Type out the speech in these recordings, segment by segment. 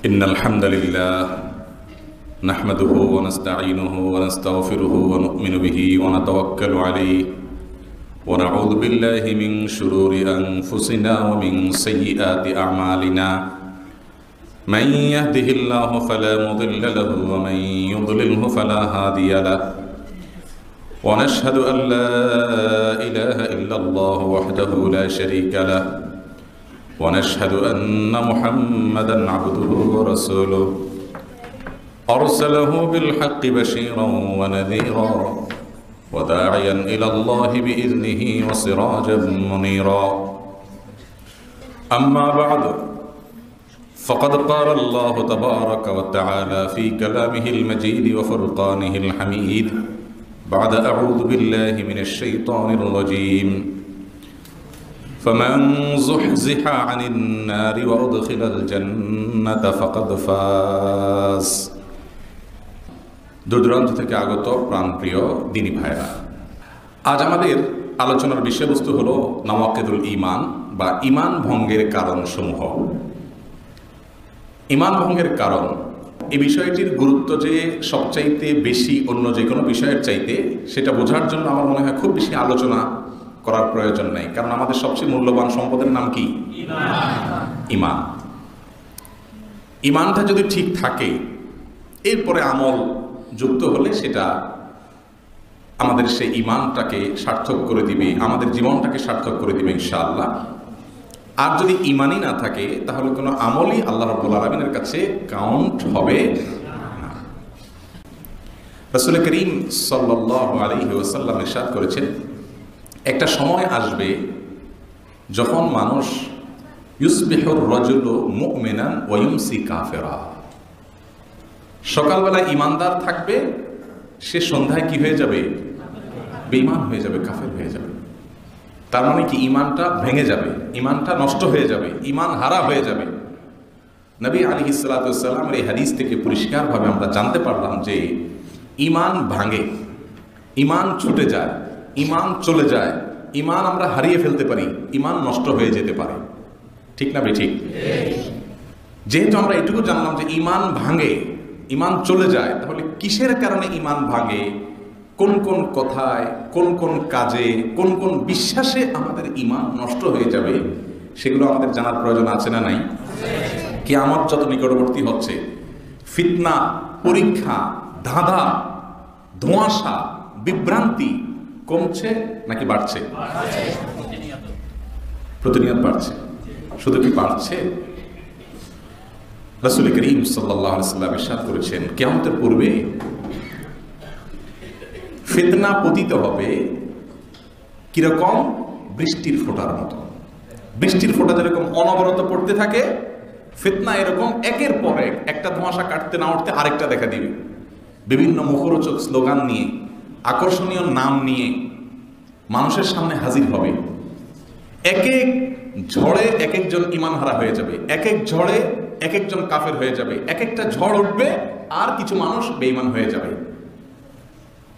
إن الحمد لله نحمده ونستعينه ونستغفره ونؤمن به ونتوكل عليه ونعوذ بالله من شرور أنفسنا ومن سيئات أعمالنا من يهده الله فلا مضل له ومن يضلله فلا هادي له ونشهد أن لا إله إلا الله وحده لا شريك له ونشهد أن محمدًا عبده ورسوله أرسله بالحق بشيرًا ونذيرًا وداعيًا إلى الله بإذنه وسراجًا منيرًا أما بعد فقد قال الله تبارك وتعالى في كلامه المجيد وفرقانه الحميد بعد أعوذ بالله من الشيطان الرجيم فمن زحزح عن النار وأدخل الجنة فقد فاز। দূরদূরান্ত থেকে আগত প্রাণপ্রিয় দিনী ভাইরা, আজ আমাদের আলোচনার বিষয়বস্তু হলো নাওয়াকিদুল ঈমান বা ঈমান ভঙ্গের কারণসমূহ। ঈমান ভঙ্গের কারণ, এই বিষয়টির গুরুত্ব যে সবচাইতে বেশি অন্য যে কোনো বিষয়ের চাইতে, সেটা বোঝার জন্য আমার মনে হয় খুব বেশি আলোচনা করার প্রয়োজন নেই, কারণ আমাদের সবচেয়ে মূল্যবান সম্পদের নাম কি? ঈমান। ঈমানটা যদি ঠিক থাকে, এরপরে আমল যুক্ত হলে সেটা আমাদের সেই ঈমানটাকে সার্থক করে দিবে, আমাদের জীবনটাকে সার্থক করে দিবে ইনশাআল্লাহ। আর যদি ঈমানই না থাকে, তাহলে কোনো আমলই আল্লাহ রাব্বুল আলামিনের কাছে কাউন্ট হবে না। রাসূল করিম সাল্লাল্লাহু আলাইহি ওয়াসাল্লাম ইরশাদ করেছেন, একটা সময় আসবে যখন মানুষ ইউসবিহুর রাজুলু মুমিনান ওয়া ইউমসি কাফিরা, সকালবেলা ঈমানদার থাকবে, সে সন্ধ্যায় কি হয়ে যাবে? বেঈমান হয়ে যাবে, কাফের হয়ে যাবে। তার মানে কি? ঈমানটা ভেঙে যাবে, ঈমানটা নষ্ট হয়ে যাবে, ঈমান হারা হয়ে যাবে। নবী আলাইহিস সালাতু ওয়াস সালাম এই হাদিস থেকে পরিষ্কারভাবে আমরা জানতে পারলাম যে ঈমান ভাঙে, ঈমান ছুটে যায়, ঈমান চলে যায়, ঈমান আমরা হারিয়ে ফেলতে পারি, ঈমান নষ্ট হয়ে যেতে পারে। ঠিক না বেঠিক? যেহেতু আমরা এটুকু জানলাম যে ঈমান ভাঙে, ঈমান চলে যায়, তাহলে কিসের কারণে ঈমান ভাঙে, কোন কোন কথায়, কোন কোন কাজে, কোন কোন বিশ্বাসে আমাদের ঈমান নষ্ট হয়ে যাবে, সেগুলো আমাদের জানার প্রয়োজন আছে না নাই? কিয়ামত যত নিকটবর্তী হচ্ছে, ফিতনা, পরীক্ষা, ধাঁধা, ধোঁয়াশা, বিভ্রান্তি কমছে নাকি বাড়ছে? প্রতিনিয়ত বাড়ছে। শুধু কি বাড়ছে? রাসূল করিম সাল্লাল্লাহু আলাইহি ওয়াসাল্লাম ইরশাদ করেছেন, কিয়ামতের পূর্বে ফিতনা পতিত হবে কিরকম? বৃষ্টির ফোঁটার মতো। বৃষ্টির ফোঁটা যেরকম অনবরত পড়তে থাকে, ফিতনা এরকম একের পর এক, একটা ধোঁয়াশা কাটতে না উঠতে আরেকটা দেখা দিবে। বিভিন্ন মুখরোচক স্লোগান নিয়ে, আকর্ষণীয় নাম নিয়ে মানুষের সামনে হাজির হবে। এক এক ঝড়ে এক একজন ঈমান হারা হয়ে যাবে, এক এক ঝড়ে এক একজন কাফের হয়ে যাবে, এক একটা ঝড় উঠবে আর কিছু মানুষ বেঈমান হয়ে যাবে।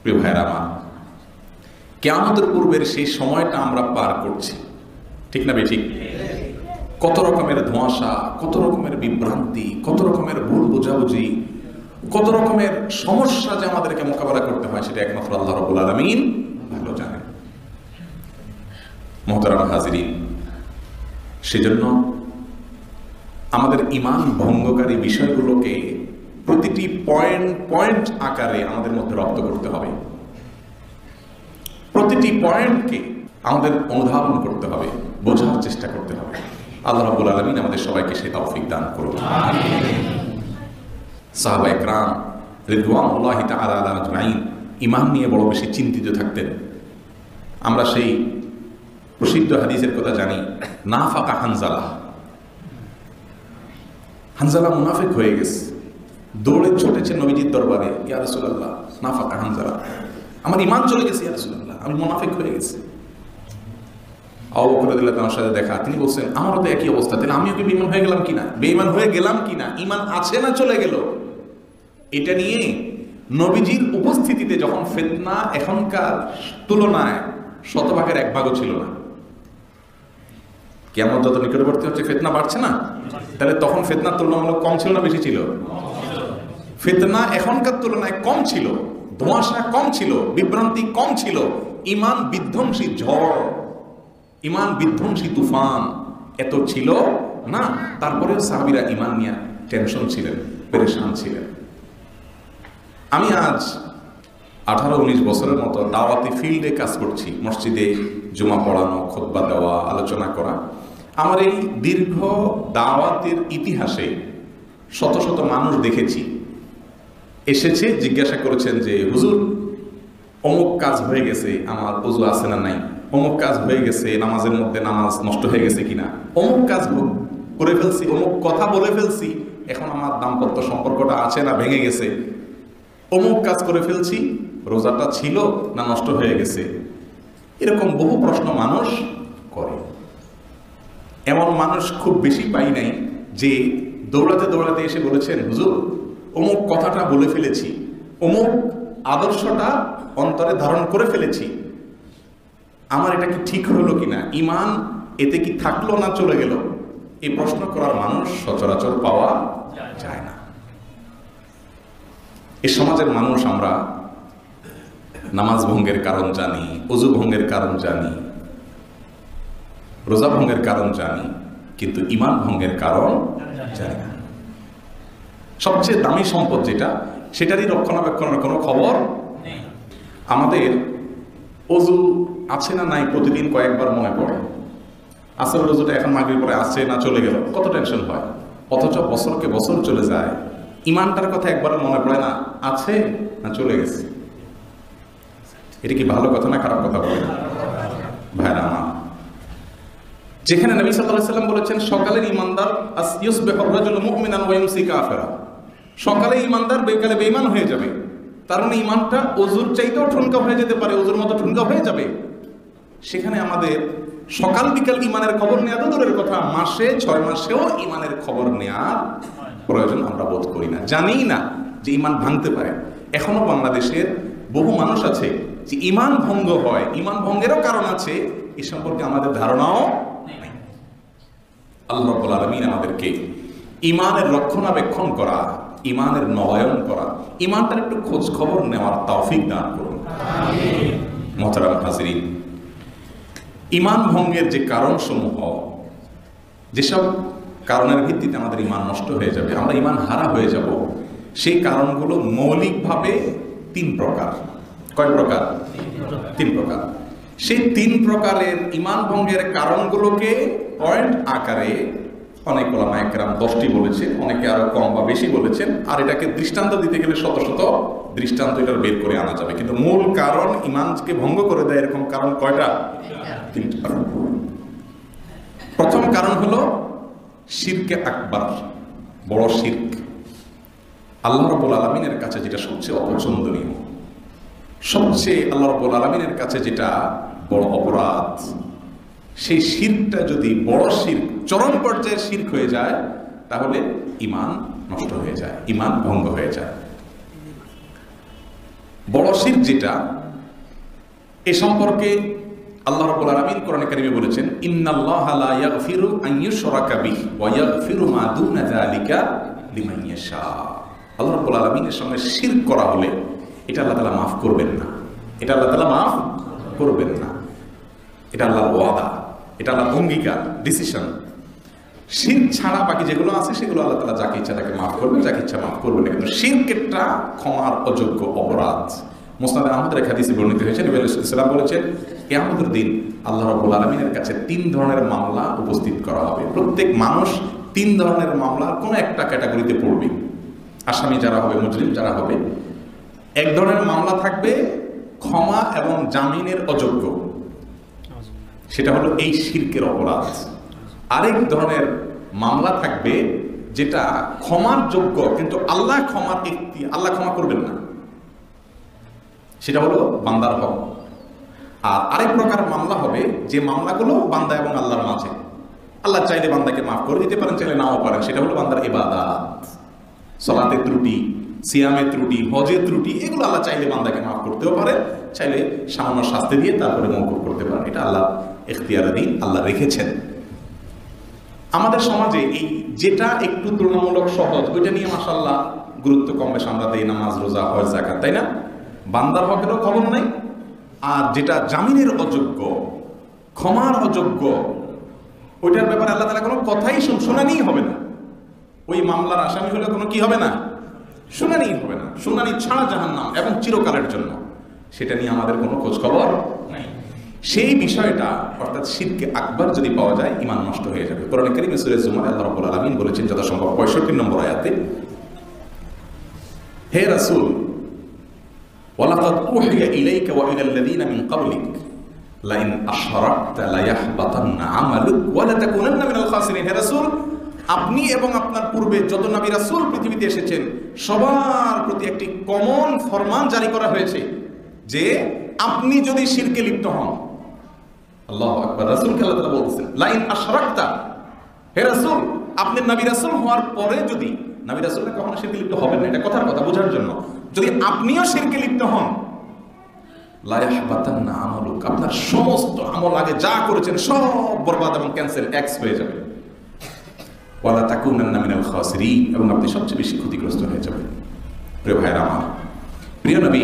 প্রিয় ভাইরা আমার, কিয়ামতের পূর্বের সেই সময়টা আমরা পার করছি, ঠিক না বেঠিক? কত রকমের ধোঁয়াশা, কত রকমের বিভ্রান্তি, কত রকমের ভুল বোঝাবুঝি, কত রকমের সমস্যা যে আমাদেরকে মোকাবেলা করতে হয়, সেটা একমাত্র আল্লাহ রাব্বুল আলামিন ভালো জানেন। মুহতারাম হাজিরিন, সেজন্য আমাদের ঈমান ভঙ্গকারী বিষয়গুলোকে প্রতিটি পয়েন্ট পয়েন্ট আকারে আমাদের মধ্যে রপ্ত করতে হবে। প্রতিটি পয়েন্টকে আমাদের অনুধাবন করতে হবে, বোঝার চেষ্টা করতে হবে। আল্লাহ রাব্বুল আলামিন আমাদের সবাইকে সেই তৌফিক দান করুন। সাহাবায়ে কেরাম রিদওয়ানুল্লাহি তাআলা আলাইহিম আজমাইন ঈমান নিয়ে বড় বেশি চিন্তিত থাকতেন। আমরা সেই প্রসিদ্ধ হাদিসের কথা জানি, নাফাকা হানজালা। হানজালা মুনাফিক হয়ে গেছে, দৌড়ে ছুটেছে নবীজির দরবারে, ইয়া রাসূলুল্লাহ নাফাকা হানজালা, আমার ঈমান চলে গেছে ইয়া রাসূলুল্লাহ, আমি মুনাফিক হয়ে গেছি। আবু বকর রাদিয়াল্লাহু তাআলার সাথে দেখা, তিনি বলছেন, আমারও তো একই অবস্থা, তাহলে আমিও কি বেঈমান হয়ে গেলাম কিনা, বেঈমান হয়ে গেলাম কিনা, ঈমান আছে না চলে গেল? এটা নিয়ে নবীজির উপস্থিতিতে যখন ফিতনা এখনকার তুলনায় শতভাগের এক ভাগও ছিল না। কিয়ামত যত নিকটবর্তী হচ্ছে ফিতনা বাড়ছে না? তাহলে তখন ফিতনার তুলনামূলক কম ছিল না বেশি ছিল? ফিতনা এখনকার তুলনায় কম ছিল, ধোঁয়াশা কম ছিল, বিভ্রান্তি কম ছিল। ইমান বিধ্বংসী ঝড়, ইমান বিধ্বংসী তুফান এত ছিল না। তারপরেও সাহাবীরা ইমান নিয়ে টেনশন ছিলেন, পেরেশান ছিলেন। আমি আজ 18-19 বছরের মতো দাওয়াতি ফিল্ডে কাজ করছি, মসজিদে জুমা পড়ানো, খুতবা দেওয়া, আলোচনা করা। আমার এই দীর্ঘ দাওয়াতের ইতিহাসে শত শত মানুষ দেখেছি এসেছে, জিজ্ঞাসা করেছেন যে হুজুর অমুক কাজ হয়ে গেছে, আমার ওযু আছে না নাই, অমুক কাজ হয়ে গেছে, নামাজের মধ্যে নামাজ নষ্ট হয়ে গেছে কিনা, অমুক কাজ করে ফেলছি, অমুক কথা বলে ফেলছি, এখন আমার দাম্পত্য সম্পর্কটা আছে না ভেঙে গেছে, অমুক কাজ করে ফেলছি, রোজাটা ছিল না নষ্ট হয়ে গেছে। এরকম বহু প্রশ্ন মানুষ করে। এমন মানুষ খুব বেশি পাই নাই যে দৌড়াতে দৌড়াতে এসে বলেছেন হুজুর অমুক কথাটা বলে ফেলেছি, অমুক আদর্শটা অন্তরে ধারণ করে ফেলেছি, আমার এটা কি ঠিক হলো কিনা, ইমান এতে কি থাকলো না চলে গেল? এই প্রশ্ন করার মানুষ সচরাচর পাওয়া যায় না। এই সমাজের মানুষ আমরা নামাজ ভঙ্গের কারণ জানি, ওযু ভঙ্গের কারণ জানি, রোজা ভঙ্গের কারণ জানি, কিন্তু ঈমান ভঙ্গের কারণ জানি না। সবচেয়ে দামি সম্পদ যেটা, সেটারই রক্ষণাবেক্ষণের কোনো খবর নেই। আমাদের ওযু আছে না নাই প্রতিদিন কয়েকবার মনে পড়ে। আসরের ওযুটা এখন মাগরিবের পরে আছে না চলে গেল, কত টেনশন হয়। অথচ বছরকে বছর চলে যায়, ঈমানটার কথা একবার মনে পড়ে না, আছে না চলে গেছে। এটা কি ভালো কথা না খারাপ কথা বলে? ভাইরা আমার, যেখানে নবী সাল্লাল্লাহু আলাইহি ওয়াসাল্লাম বলেছেন সকালের ঈমানদার ইউসবিহুর রাজুলু মুমিনান ওয়া ইউমসি কাফিরা, সকালে ঈমানদার বিকালে বেঈমান হয়ে যাবে। তার মানে ঈমানটা ওযুর চাইতেও ঠুনকা হয়ে যেতে পারে, ওযুর মতো ঠুনকা হয়ে যাবে। সেখানে আমাদের সকাল বিকাল ঈমানের খবর নেওয়া তো দূরের কথা, মাসে 6 মাসেও ঈমানের খবর নেওয়ার প্রয়োজন আমরা বোধ করি না, জানি না যে ঈমান ভাঙতে পারে। এখনো বাংলাদেশের বহু মানুষ আছে যে ঈমান ভঙ্গ হয়, ঈমান ভঙ্গেরও কারণ আছে, এ সম্পর্কে আমাদের ধারণাও নেই। আল্লাহ রাব্বুল আলামিন আমাদেরকে ঈমানের রক্ষণাবেক্ষণ করা, ঈমানের নবায়ন করা, ঈমানটার একটু খোঁজ খবর নেওয়ার তৌফিক দান করুন। আমিন। মুহতারাম হাজিরিন, ঈমান ভঙ্গের যে কারণসমূহ, যেসব কারণের ভিত্তিতে আমাদের ঈমান নষ্ট হয়ে যাবে, আমরা ঈমান হারা হয়ে যাব, সেই কারণগুলো মৌলিকভাবে 3 প্রকার। কয় প্রকার? 3 প্রকার। সেই 3 প্রকারের ঈমান ভঙ্গের কারণগুলোকে পয়েন্ট আকারে অনেক ওলামায়ে কেরাম 10টি বলেছেন, অনেকে আরো কম বা বেশি বলেছেন। আর এটাকে দৃষ্টান্ত দিতে গেলে শত শত দৃষ্টান্ত এটার বের করে আনা যাবে, কিন্তু মূল কারণ ঈমানকে ভঙ্গ করে দেয় এরকম কারণ কয়টা? 3টা। প্রথম কারণ হলো শিরকে আকবার, বড় শিরক। আল্লাহ রাব্বুল আলামিনের কাছে যেটা সবচেয়ে অপছন্দনীয়, সবচেয়ে আল্লাহ রাব্বুল আলামিনের কাছে যেটা বড় অপরাধ, সেই শিরকটা যদি বড় শিরক, চরম পর্যায়ের শিরক হয়ে যায়, তাহলে ঈমান নষ্ট হয়ে যায়, ঈমান ভঙ্গ হয়ে যায়। বড় শিরক যেটা, এ সম্পর্কে আল্লাহ রাব্বুল আলামিন কোরআনে কারিমে বলেছেন, ইন্নাল্লাহা লা ইয়াগফিরু আন ইউশরাকা বিহি ওয়া ইয়াগফিরু মা দুনা যালিকা লিমান ইয়াশা। আল্লাহ রাব্বুল আলামিনের সঙ্গে শিরক করা হলে এটা আল্লাহ তাআলা মাফ করবেন না, এটা আল্লাহ তাআলা মাফ করবেন না। এটা আল্লাহর ওয়াদা, এটা আল্লাহর অঙ্গীকার, ডিসিশন। শিরক ছাড়া বাকি যেগুলো আছে সেগুলো আল্লাহ তাআলা যাকে ইচ্ছা তাকে মাফ করবেন, যাকে ইচ্ছা মাফ করবেন না। কিন্তু শিরকটা ক্ষমার অযোগ্য অপরাধ। মুসনাদে আহমদের এক হাদিসে বর্ণিত হয়েছে, নবী আলাইহিস সালাম বলেছেন, কিয়ামতের দিন আল্লাহ রাব্বুল আলামিনের কাছে 3 ধরনের মামলা উপস্থিত করা হবে। প্রত্যেক মানুষ 3 ধরনের মামলার কোন একটা ক্যাটাগরিতে পড়বে। আসামি যারা হবে, মুজরিম যারা হবে, এক ধরনের মামলা থাকবে ক্ষমা এবং জামিনের অযোগ্য, সেটা হলো এই শিরকের অপরাধ। আরেক ধরনের মামলা থাকবে যেটা ক্ষমার যোগ্য, কিন্তু আল্লাহ ক্ষমা করবেন না, সেটা হলো বান্দার হক। আর আরেক প্রকার মামলা হবে যে মামলাগুলো বান্দা এবং আল্লাহর মাঝে, আল্লাহ চাইলে বান্দাকে মাফ করে দিতে পারেন, চাইলে নাও পারেন, সেটা হলো বান্দার ইবাদত, সালাতের ত্রুটি, সিয়ামের ত্রুটি, হজের ত্রুটি, এগুলো আল্লাহ চাইলে বান্দাকে মাফ করতেও পারে, চাইলে সামান্য শাস্তি দিয়ে তারপরে মওকুফ করতে পারেন। এটা আল্লাহ ইখতিয়ারাধীন, আল্লাহ রেখেছেন। আমাদের সমাজে এই যেটা একটু তুলনামূলক সহজ ওইটা নিয়ে মাশাআল্লাহ গুরুত্ব কম বেশ আমরা দেই, নামাজ রোজা হজ যাকাত, তাই না? বান্দার হকেরও খবর নাই। আর যেটা জামিনের অযোগ্য, ক্ষমার অযোগ্য, ওইটার ব্যাপারে আল্লাহ তাআলা কোনো কথাই শুনানিই হবে না। ওই মামলার আসামি হলে কোনো কি হবে না, শুনানিই হবে না। শুনানি ছাড়া জাহান্নাম এবং চিরকালের জন্য, সেটা নিয়ে আমাদের কোনো খোঁজ খবর নাই। সেই বিষয়টা অর্থাৎ শিরকে আকবার যদি পাওয়া যায় ঈমান নষ্ট হয়ে যাবে। কোরআন কারীমে সূরা জুমার আল্লাহ রাব্বুল আলামিন বলেছেন যথাসম্ভব 65 নম্বর আয়াতে, হে রাসূল ওয়ালাকাদ উহিয়া ইলাইকা ওয়া ইলাল লাযিনা মিন ক্বাবলিক লাইন আশরাকতা লায়াহবাতান্না আমালুক ওয়া লাতাকুনান্না মিনাল খাসিরিন। হে রাসূল, আপনি এবং আপনার পূর্বে যত নবী রাসূল পৃথিবীতে এসেছেন সবার প্রতি একটি কমন ফরমান জারি করা হয়েছে যে আপনি যদি শিরকে লিপ্ত হন, আল্লাহু আকবার, রাসূলকে আল্লাহ তাআলা বলছেন লাইন আশরাকতা, হে রাসূল আপনি নবী রাসূল হওয়ার পরে যদি, নবী রাসূলরা কখনো শিরকে লিপ্ত হবেন না, এটা কথার কথা বোঝার জন্য, যদি আপনিও শিরকে লিপ্ত হন লা ইয়াহবাতান্না আমালুক, আপনার সমস্ত আমল আগে যা করেছেন সব বরবাদ এবং ক্যান্সেল, এক্স হয়ে যাবে। ওয়া লা তাকুনান্না মিনাল খাসিরিন, এবং আপনি সবচেয়ে বেশি ক্ষতিগ্রস্ত হয়ে যাবেন। প্রিয় ভাইরা আমার, প্রিয় নবী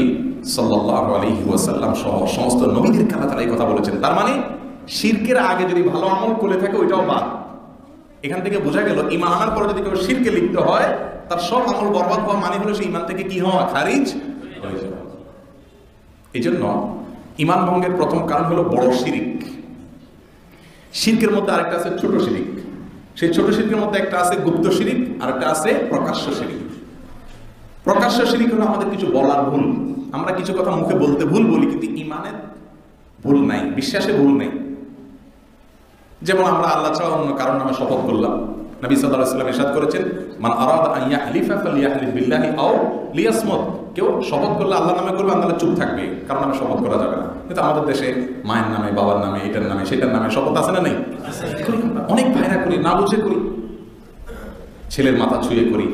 সাল্লাল্লাহু আলাইহি ওয়াসাল্লাম সহ সমস্ত নবীদের আল্লাহ তাআলা এই কথা বলেছেন। তার মানে শিরকের আগে যদি ভালো আমল করে থাকে ওইটাও বাদ। এখান থেকে বোঝা গেল ঈমান আনার পরে যদি কেউ শিরকে লিপ্ত হয় তার সব আমল বরবাদ হওয়া মানে হলো সেই ঈমান থেকে কি হওয়া, খারিজ হয়ে যাওয়া। এই জন্য ঈমান ভঙ্গের প্রথম কারণ হলো বড় শিরিক। শিরকের মধ্যে আরেকটা আছে ছোট শিরিক। সেই ছোট শিরকের মধ্যে একটা আছে গুপ্ত শিরিক, আর একটা আছে প্রকাশ্য শিরিক। প্রকাশ্য শিরিক হলো আমাদের কিছু বলার ভুল, আমরা কিছু কথা মুখে বলতে ভুল বলি কিন্তু ঈমানের ভুল নাই, বিশ্বাসে ভুল নেই। যেমন আমরা আল্লাহ ছাড়া অন্য কারণ নামে শপথ করলাম। নবী সাল্লাল্লাহু আলাইহি ওয়াসাল্লাম ইরশাদ করেছেন, মান আরাদা আন ইয়াহলিফা ফালইয়াহলিফ বিল্লাহি আও লিয়াসমুত, কেউ শপথ করলে আল্লাহর নামে করবে, আল্লাহ চুপ থাকবে, কারণ নামে শপথ করা যাবে না। কিন্তু আমাদের দেশে মায়ের নামে, বাবার নামে, এটার নামে, সেটার নামে শপথ আছে না নেই? অনেক ভাইরা করি, না বুঝে করি। ছেলের মাথা ছুঁয়ে করি,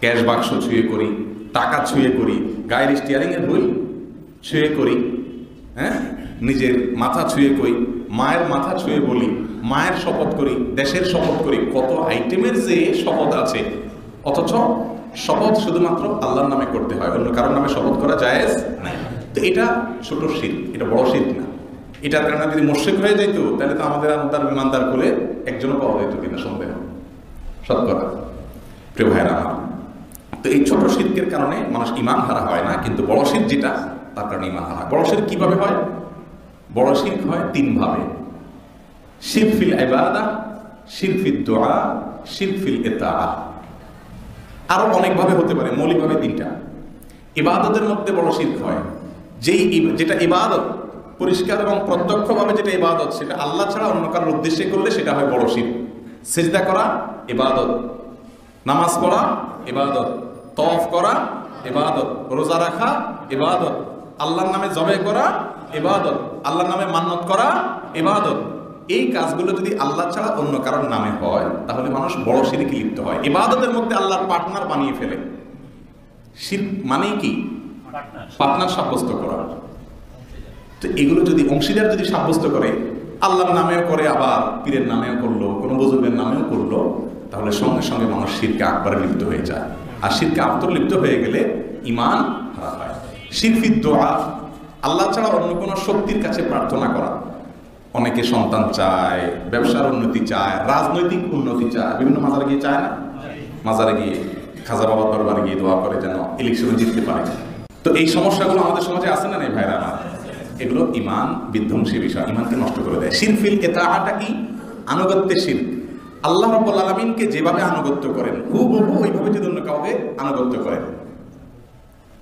ক্যাশ বাক্স ছুঁয়ে করি, টাকা ছুঁয়ে করি, গায়ের স্টিয়ারিং এর বই ছুঁয়ে করি, হ্যাঁ, নিজের মাথা ছুঁয়ে করি, মায়ের মাথা ছুঁয়ে বলি, মায়ের শপথ করি, দেশের শপথ করি, কত আইটেমের যে শপথ আছে। অথচ শপথ শুধুমাত্র আল্লাহর নামে করতে হয়, অন্য কারোর নামে শপথ করা জায়েজ নাই। তো এটা ছোট শিরক, এটা বড় শিরক না। এটার কারণে যদি মুশরিক হয়ে যেত তাহলে তো আমাদের তার ইমানদার করে একজনও পাওয়া যেত কিনা সন্দেহ, শতকরা। প্রিয় ভাইরা আমার, তো এই ছোট শিরকের কারণে মানুষ ঈমান হারা হয় না, কিন্তু বড় শিরক যেটা তার কারণে ঈমান হারা হয়। বড় শিরক কিভাবে হয়? বড় শিরক হয় তিন ভাবে: শিরক ফিল ইবাদা, শিরক ফিদ দুআ, শিরক ফিল ইতাআহ। আরো অনেকভাবে হতে পারে, মৌলিকভাবে তিনটা। ইবাদতের মধ্যে বড় শিরক হয় যেটা ইবাদত পরিষ্কার এবং প্রত্যক্ষভাবে যেটা ইবাদত, সেটা আল্লাহ ছাড়া অন্য কারোর উদ্দেশ্যে করলে সেটা হয় বড় শিরক। সিজদা করা ইবাদত, নামাজ পড়া ইবাদত, তওয়াফ করা ইবাদত, রোজা রাখা ইবাদত, আল্লাহর নামে জবে করা ইবাদত, আল্লাহর নামে মান্নত করা ইবাদত। এই কাজগুলো যদি আল্লাহ ছাড়া অন্য কারোর নামে হয় তাহলে মানুষ বড় শিরকে লিপ্ত হয়। ইবাদতের মধ্যে আল্লাহর পার্টনার বানিয়ে ফেলে। শিরক মানেই কি? পার্টনার সাব্যস্ত করা। তো এগুলো যদি অংশীদার যদি সাব্যস্ত করে, আল্লাহর নামেও করে, আবার পীরের নামেও করলো, কোনো বুজুর্গের নামেও করলো, তাহলে সঙ্গে সঙ্গে মানুষ শিরকে আকবারে লিপ্ত হয়ে যায়। আর শিরকে আকবার লিপ্ত হয়ে গেলে ঈমান হারা হয়। শিরক ফিদ দুআ, আল্লাহ ছাড়া অন্য কোনো শক্তির কাছে প্রার্থনা করা। অনেকে সন্তান চায়, ব্যবসার উন্নতি চায়, রাজনৈতিক উন্নতি চায়, বিভিন্ন মাজারে গিয়ে চায় না? মাজারে গিয়ে, খাজা বাবার দরবারে গিয়ে দোয়া করে যেন ইলেকশনে জিততে পারে। তো এই সমস্যাগুলো আমাদের সমাজে আছে না নেই ভাইরা আমার? এগুলো ঈমান বিধ্বংসী বিষয়, ঈমানকে নষ্ট করে দেয়। শিরক ফিল ইতাআটা কি? আনুগত্যের শিরক। আল্লাহ রাব্বুল আলামিনকে যেভাবে আনুগত্য করেন হুবহু ওইভাবে যদি অন্য কাউকে আনুগত্য করেন,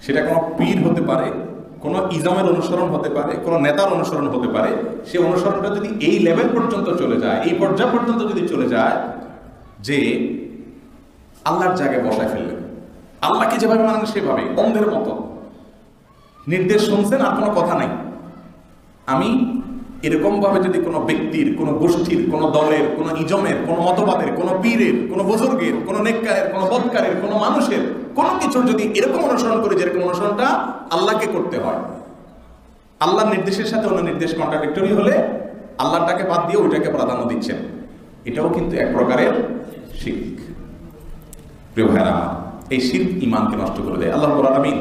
সেটা কোনো পীর হতে পারে, কোনো ইজমের অনুসরণ হতে পারে, কোনো নেতার অনুসরণ হতে পারে, সেই অনুসরণটা যদি এই লেভেল পর্যন্ত চলে যায়, এই পর্যায় পর্যন্ত যদি চলে যায় যে আল্লাহর জায়গায় বসায় ফেললেন, আল্লাহকে যেভাবে মানেন সেভাবে অন্ধের মতো নির্দেশ শুনছেন আর কোনো কথা নাই। আমি এরকম ভাবে যদি কোনো ব্যক্তির, কোনো গোষ্ঠীর, কোনো দলের, কোনো ইজমের, কোনো মতবাদের, কোনো পীরের, কোনো বুজুর্গের, কোনো নেককারের, কোনো বদকারের, কোনো মানুষের কোনো কিছুর যদি এরকম অনুসরণ করি যেরকম অনুসরণটা আল্লাহকে করতে হয়, আল্লাহর নির্দেশের সাথে অন্য নির্দেশ কন্ট্রাডিক্টরি হলে আল্লাহটাকে বাদ দিয়ে ওইটাকে প্রাধান্য দিচ্ছেন। এটাও কিন্তু এক প্রকারের শিরক। প্রিয় ভাইরা আমার, এই শিরক ঈমানকে নষ্ট করে দেয়। আল্লাহ রাব্বুল আলামিন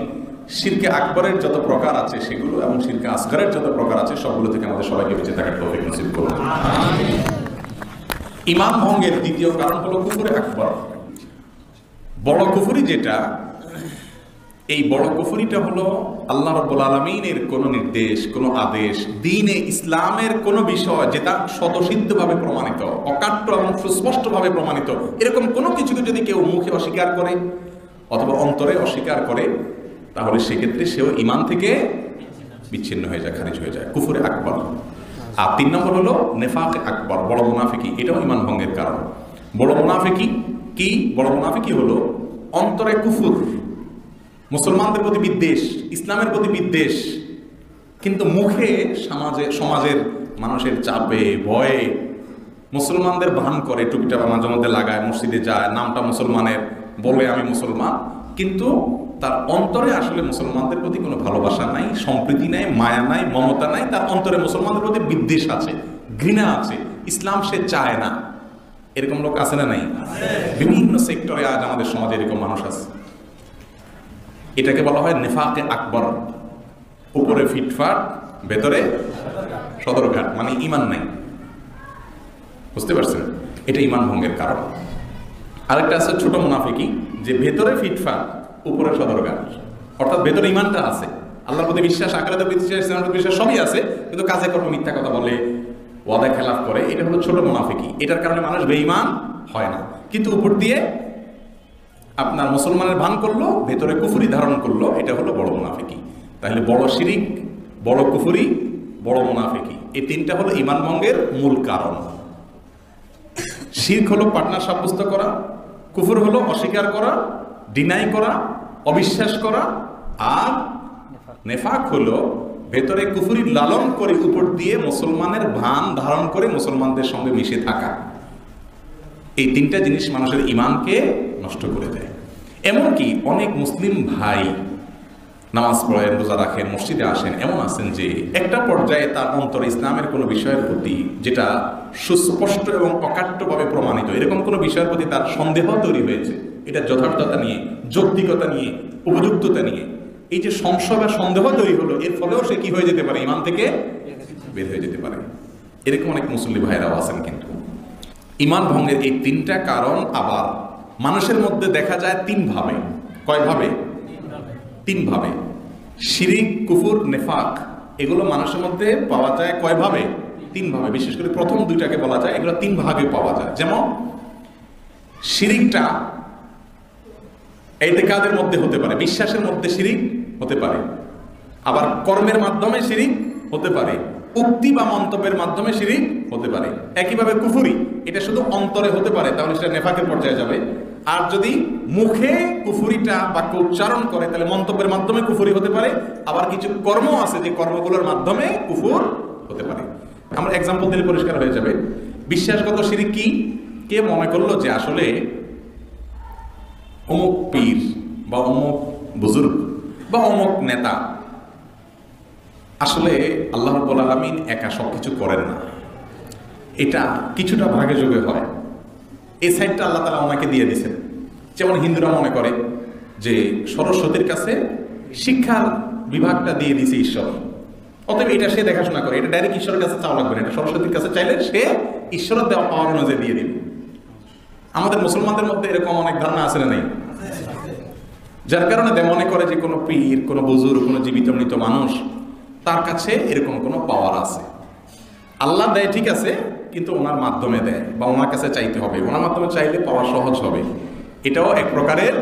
শিরকে আকবরের যত প্রকার আছে সেগুলো এবং শিরকে আসগরের যত প্রকার আছে সবগুলো থেকে আমাদের সবাইকে বেঁচে থাকার তৌফিক নসিব করুন। ঈমান ভঙ্গের দ্বিতীয় কারণ হলো কুফরে আকবর। বড় কুফরি যেটা, এই বড় কুফরিটা হলো আল্লাহ রাব্বুল আলামিনের কোন নির্দেশ, কোন আদেশ, দ্বীনে ইসলামের কোন বিষয় যেটা স্বতঃসিদ্ধভাবে প্রমাণিত, অকাট্য এবং সুস্পষ্টভাবে প্রমাণিত, এরকম কোনো কিছুকে যদি কেউ মুখে অস্বীকার করে অথবা অন্তরে অস্বীকার করে, তাহলে সেক্ষেত্রে সেও ঈমান থেকে বিচ্ছিন্ন হয়ে যায়, খারিজ হয়ে যায়, কুফরে আকবর। আর 3 নম্বর হলো নেফাকে আকবর, বড় মুনাফিকি। এটাও ঈমান ভঙ্গের কারণ। বড় মুনাফিকি কি? বড় মুনাফিকি হলো অন্তরে কুফর, মুসলমানদের প্রতি বিদ্বেষ, ইসলামের প্রতি বিদ্বেষ, কিন্তু মুখে সমাজের মানুষের চাপে ভয়ে মুসলমানদের ভান করে, টুপিটা মাঝে মধ্যে লাগায়, মসজিদে যায়, নামটা মুসলমানের বলে আমি মুসলমান, কিন্তু তার অন্তরে আসলে মুসলমানদের প্রতি কোনো ভালোবাসা নাই, সম্প্রীতি নাই, মায়া নাই, মমতা নাই। তার অন্তরে মুসলমানদের প্রতি বিদ্বেষ আছে, ঘৃণা আছে, ইসলাম সে চায় না। এরকম লোক আছে না নাই? বিভিন্ন সেক্টরে আজ আমাদের সমাজে এরকম মানুষ আছে। এটাকে বলা হয় নেফাকে আকবর। উপরে ফিটফাট, ভেতরে সদরঘাট, মানে ঈমান নাই। বুঝতে পারছেন? এটা ঈমান ভঙ্গের কারণ। আরেকটা আছে ছোট মুনাফিকি, যে ভেতরে ফিটফাট, উপরে সদরঘাট, অর্থাৎ ভেতরে ঈমানটা আছে, আল্লাহর প্রতি বিশ্বাস, আখিরাতের প্রতি বিশ্বাস, ইসলামের প্রতি বিশ্বাস সবই আছে, কিন্তু কাজে কর্মে মিথ্যা কথা বলে, ওয়াদা খেলাফ করে। এটা হলো ছোট মুনাফিকি। এটার কারণে মানুষ বেঈমান হয় না, কিন্তু উপর দিয়ে আপনার মুসলমানের ভান করলো, ভেতরে কুফরি ধারণ করলো, এটা হলো বড় মুনাফিকি। তাহলে বড় শিরিক, বড় কুফরি, বড় মুনাফিকি, এই 3টা হলো ঈমান ভঙ্গের মূল কারণ। শিরক হলো পার্টনার সাব্যস্ত করা, কুফর হলো অস্বীকার করা, ডিনাই করা, অবিশ্বাস করা, আর নেফাক হলো ভেতরে কুফরি লালন করে উপর দিয়ে মুসলমানের ভান ধারণ করে মুসলমানদের সঙ্গে মিশে থাকা। এই 3টা জিনিস মানুষের ঈমানকে নষ্ট করে দেয়। এমনকি অনেক মুসলিম ভাই নামাজ পড়েন, রোজা রাখেন, মসজিদে আসেন, এমন আছেন যে একটা পর্যায়ে তার অন্তরে ইসলামের কোনো বিষয়ের প্রতি, যেটা সুস্পষ্ট এবং অকাট্যভাবে প্রমাণিত, এরকম কোনো বিষয়ের প্রতি তার সন্দেহ তৈরি হয়েছে। এটা যথার্থতা নিয়ে, যৌক্তিকতা নিয়ে, উপযুক্ততা নিয়ে এই যে সংশয় বা সন্দেহ তৈরি হলো, এর ফলেও সে কি হয়ে যেতে পারে? ঈমান থেকে বের হয়ে যেতে পারে। এরকম অনেক মুসলিম ভাইরাও আছেন। কিন্তু ঈমান ভঙ্গের এই 3টা কারণ আবার মানুষের মধ্যে দেখা যায় 3 ভাবে। কয়ভাবে? 3 ভাবে। শিরিক, কুফর, নেফাক, এগুলো মানুষের মধ্যে পাওয়া যায় কয়ভাবে? 3 ভাবে। বিশেষ করে প্রথম 2টাকে বলা যায় এগুলো 3 ভাগে পাওয়া যায়। যেমন শিরিকটা ইতিকাদের মধ্যে হতে পারে, বিশ্বাসের মধ্যে শিরিক হতে পারে, আবার কর্মের মাধ্যমে শিরিক হতে পারে, উক্তি বা মন্তব্যের মাধ্যমে শিরিক হতে পারে। একইভাবে কুফরি, এটা শুধু অন্তরে হতে পারে, তাহলে সেটা নেফাকের পর্যায়ে যাবে। আর যদি মুখে কুফরিটা বাক্য উচ্চারণ করে, তাহলে মন্তব্যের মাধ্যমে কুফরি হতে পারে। আবার কিছু কর্ম আছে যে কর্মগুলোর মাধ্যমে কুফর হতে পারে। আমরা এক্সাম্পল দিলে পরিষ্কার হয়ে যাবে। বিশ্বাসগত শিরিক কি? কে মনে করলো যে আসলে অমুক পীর বা অমুক বুজুর্গ বা অমুক নেতা আসলে আল্লাহ রাব্বুল আলামিন একা সবকিছু করেন না, এটা কিছুটা ভাগে যোগে হয়, এই সাইডটা আল্লাহ তাআলা ওনাকে দিয়ে দিয়েছেন। যেমন হিন্দুরা মনে করে যে সরস্বতীর কাছে শিক্ষার বিভাগটা দিয়ে দিয়েছে ঈশ্বর, অতএব এটা সে দেখাশোনা করে, এটা ডাইরেক্ট ঈশ্বরের কাছে চাওয়া লাগবে না, এটা সরস্বতীর কাছে চাইলে সে ঈশ্বরের দেওয়া পাওয়ার অনুযায়ী দিয়ে দিবে। আমাদের মুসলমানদের মধ্যে এরকম অনেক ধারণা আছে না? নেই? যার কারণে মনে করে যে কোনো পীর, কোনো বুজুর্গ, কোনো জীবিত মৃত মানুষ, তার কাছে এরকম কোনো পাওয়ার আছে। আল্লাহ দেয় ঠিক আছে, কিন্তু ওনার মাধ্যমে দেয় বা ওনার কাছে চাইতে হবে, ওনার মাধ্যমে চাইলে পাওয়া সহজ হবে। এটাও এক প্রকারের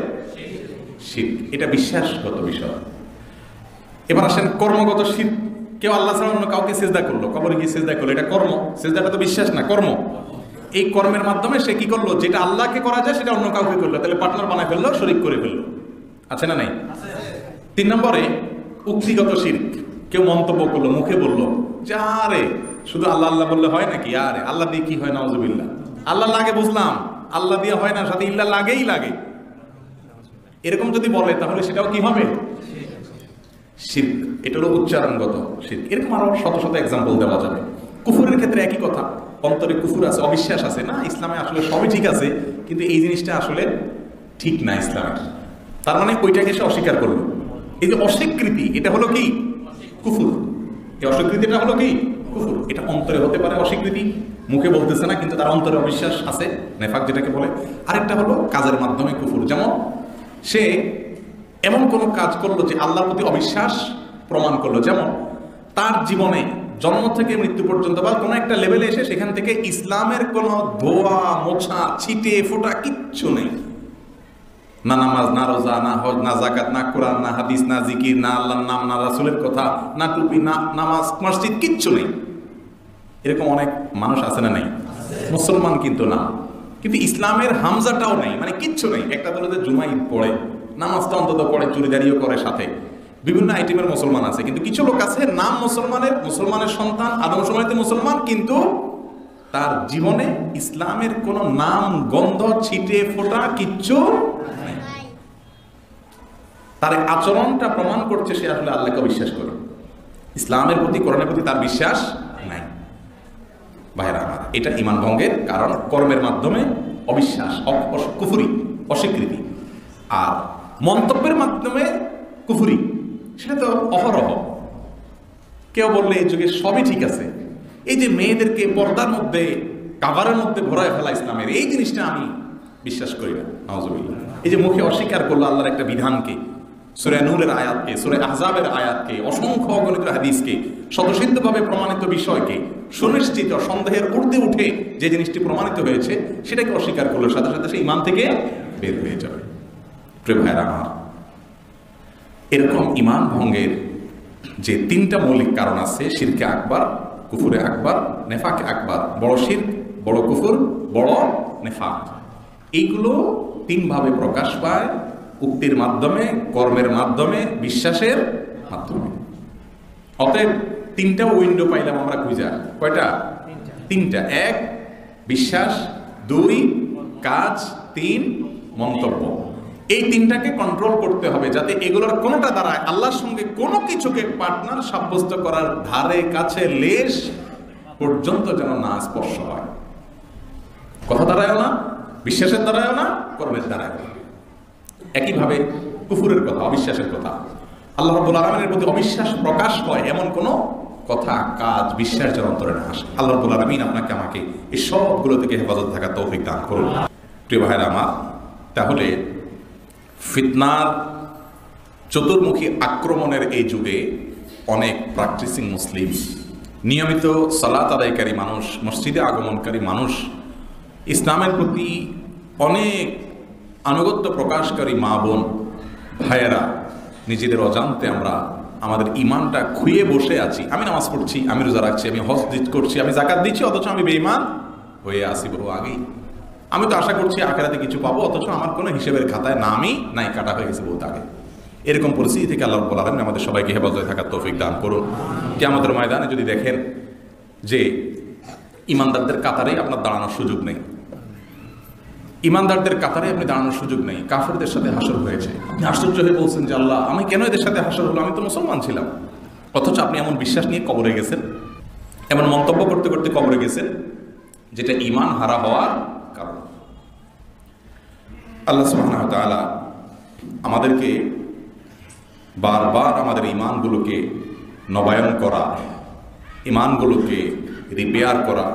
শিরক, এটা বিশ্বাসগত বিষয়। এবার আসেন কর্মগত শিরক। কেউ আল্লাহ ছাড়া অন্য কাউকে সিজদা করলো, কবরে গিয়ে সিজদা করলো, এটা কর্ম। সিজদাটা তো বিশ্বাস না, কর্ম। এই কর্মের মাধ্যমে সে কি করলো? যেটা আল্লাহকে করা যায় সেটা অন্য কাউকে করলো, তাহলে পার্টনার বানায় ফেললো, শরীক করে ফেললো। আছে না? নাই? 3 নম্বরে উক্তিগত শিরক। কেউ মন্তব্য করলো, মুখে বললো যে আরে শুধু আল্লাহ আল্লাহ বললে হয় নাকি, আরে আল্লাহ দিয়ে কি হয়, নাউজুবিল্লাহ, আল্লাহ লাগে বুঝলাম, আল্লাহ দিয়ে হয় না, সাথে ইল্লাহ লাগেই লাগে, এরকম যদি বলে তাহলে সেটাও কি হবে? শিরক। এটা হলো উচ্চারণগত শিরক। এরকম আরো শত শত এক্সাম্পল দেওয়া যাবে। কুফরের ক্ষেত্রে একই কথা। অন্তরে কুফুর আছে, অবিশ্বাস আছে, না ইসলামে আসলে সবই ঠিক আছে, কিন্তু এই জিনিসটা আসলে ঠিক না ইসলামের, তার মানে ওইটাকে সে অস্বীকার করলো। এই যে অস্বীকৃতি, এটা হলো কি কুফুর। এই অস্বীকৃতিটা হলো কি কুফুর। এটা অন্তরে হতে পারে অস্বীকৃতি, মুখে বলতেছে না কিন্তু তার অন্তরে অবিশ্বাস আছে, নেফাক যেটাকে বলে। আরেকটা হলো কাজের মাধ্যমে কুফুর, যেমন সে এমন কোনো কাজ করলো যে আল্লাহর প্রতি অবিশ্বাস প্রমাণ করলো, যেমন তার জীবনে জন্ম থেকে মৃত্যু পর্যন্ত বা কোনো একটা লেভেলে এসে সেখান থেকে ইসলামের কোনো ধোয়া মোছা ছিটে ফোটা কিচ্ছু নেই, না নামাজ, না রোজা, না হজ, না জাকাত, না কোরআন, না হাদিস, না জিকির, না আল্লাহর নাম, না রাসূলের কথা, না টুপি, না নামাজ, মসজিদ, কিচ্ছু নেই। এরকম অনেক মানুষ আছে না নাই? মুসলমান কিন্তু না, কিন্তু ইসলামের হামজাটাও নেই, মানে কিচ্ছু নেই। একটা দলে জুমা ঈদ পড়ে, নামাজটা অন্তত পড়ে, চুরিদারিও করে, সাথে বিভিন্ন আইটেমের মুসলমান আছে। কিন্তু কিছু লোক আছে নাম মুসলমানের সন্তান, আদম সময়তে মুসলমান, কিন্তু তার জীবনে ইসলামের কোন নাম গন্ধ ছিটে ফোটা কিচ্ছু নেই। তার আচরণটা প্রমাণ করছে সে আসলে আল্লাহকে বিশ্বাস করে, ইসলামের প্রতি, কোরআনের প্রতি তার বিশ্বাস নাই। ভাইরা আমার, এটা ঈমান ভঙ্গের কারণ। কর্মের মাধ্যমে অবিশ্বাস, কুফরি, অস্বীকৃতি। আর মন্তব্যের মাধ্যমে কুফরি, সেটা তো অহরহ। কেউ বললে এই যুগে সবই ঠিক আছে, এই যে মেয়েদেরকে পর্দার মধ্যে, কাভারের মধ্যে ভরায় ফেলা ইসলামের, এই জিনিসটা আমি বিশ্বাস করি না, নাউজুবিল্লাহ। এই যে মুখে অস্বীকার করলো আল্লাহর একটা বিধানকে, সূরা নূরের আয়াতকে, সূরা আহজাবের আয়াতকে, অসংখ্য অগণিত হাদিসকে, স্বতঃসিদ্ধভাবে প্রমাণিত বিষয়কে, সুনিশ্চিত সন্দেহের ঊর্ধ্বে উঠে যে জিনিসটি প্রমাণিত হয়েছে সেটাকে অস্বীকার করলো, সাথে সাথে সে ঈমান থেকে বের হয়ে যাবে। প্রিয় ভাইরা আমার, এরকম ঈমান ভঙ্গের যে তিনটা মৌলিক কারণ আছে, শিরকে আকবার, কুফুরে আকবার, নেফাকে আকবার, বড় শিরক, বড় কুফুর, বড় নেফাক, এইগুলো তিনভাবে প্রকাশ পায়: উক্তির মাধ্যমে, কর্মের মাধ্যমে, বিশ্বাসের মাধ্যমে। অতএব তিনটা উইন্ডো পাইলাম আমরা খুঁজা। কয়টা? তিনটা। এক, বিশ্বাস; দুই, কাজ; তিন, মন্তব্য। এই তিনটাকে কন্ট্রোল করতে হবে যাতে এগুলোর কোনোটা দ্বারা আল্লাহর সঙ্গে কোনো কিছুকে পার্টনার সাব্যস্ত করার ধারে কাছে লেশ পর্যন্ত যেন না স্পর্শ হয়। কথা দ্বারায় না, বিশ্বাসের দ্বারায় না, কর্মের দ্বারায় না। একইভাবে কুফুরের কথা, অবিশ্বাসের কথা, আল্লাহ রাব্বুল আলামিনের প্রতি অবিশ্বাস প্রকাশ হয় এমন কোনো কথা, কাজ, বিশ্বাস যেন অন্তরে না আসে। আল্লাহ রাব্বুল আলামিন আপনাকে আমাকে এই সবগুলো থেকে হেফাজত থাকার তৌফিক দান করুন। প্রিয় ভাইরা আমার, তাহলে ফিতনার চতুর্মুখী আক্রমণের এই যুগে অনেক প্র্যাকটিসিং মুসলিম, নিয়মিত সালাত আদায়কারী মানুষ, মসজিদে আগমনকারী মানুষ, ইসলামের প্রতি অনেক আনুগত্য প্রকাশকারী মা বোন ভাইয়েরা, নিজেদের অজান্তে আমরা আমাদের ইমানটা খুইয়ে বসে আছি। আমি নামাজ পড়ছি, আমি রোজা রাখছি, আমি হজ করছি, আমি জাকাত দিচ্ছি, অথচ আমি বেঈমান হয়ে আসি বহু আগেই। আমি তো আশা করছি আখিরাতে কিছু পাবো, অথচ আমার কোনো হিসেবের খাতায় নামই নাই, কাটা হয়ে গেছে বহুত আগে। এরকম পরিস্থিতি থেকে আল্লাহ রাব্বুল আলামিন আমাদের সবাইকে হেফাজতে থাকার তৌফিক দান করুন। কিয়ামতের ময়দানে যদি দেখেন যে ইমানদারদের কাতারে আপনার দাঁড়ানোর সুযোগ নেই, ইমানদারদের কাতারে আপনি দাঁড়ানোর সুযোগ নেই, কাফেরদের সাথে হাসর হয়েছে, আপনি আশ্চর্য হয়ে বলছেন যে আল্লাহ, আমি কেন এদের সাথে হাসর হলো, আমি তো মুসলমান ছিলাম। অথচ আপনি এমন বিশ্বাস নিয়ে কবরে গেছেন, এমন মন্তব্য করতে করতে কবরে গেছেন, যেটা ঈমান হারা হওয়ার কারণ। আল্লাহ সুবহানাহু ওয়া তাআলা আমাদেরকে বারবার আমাদের ঈমানগুলোকে নবায়ন করা, ঈমানগুলোকে রিপেয়ার করা,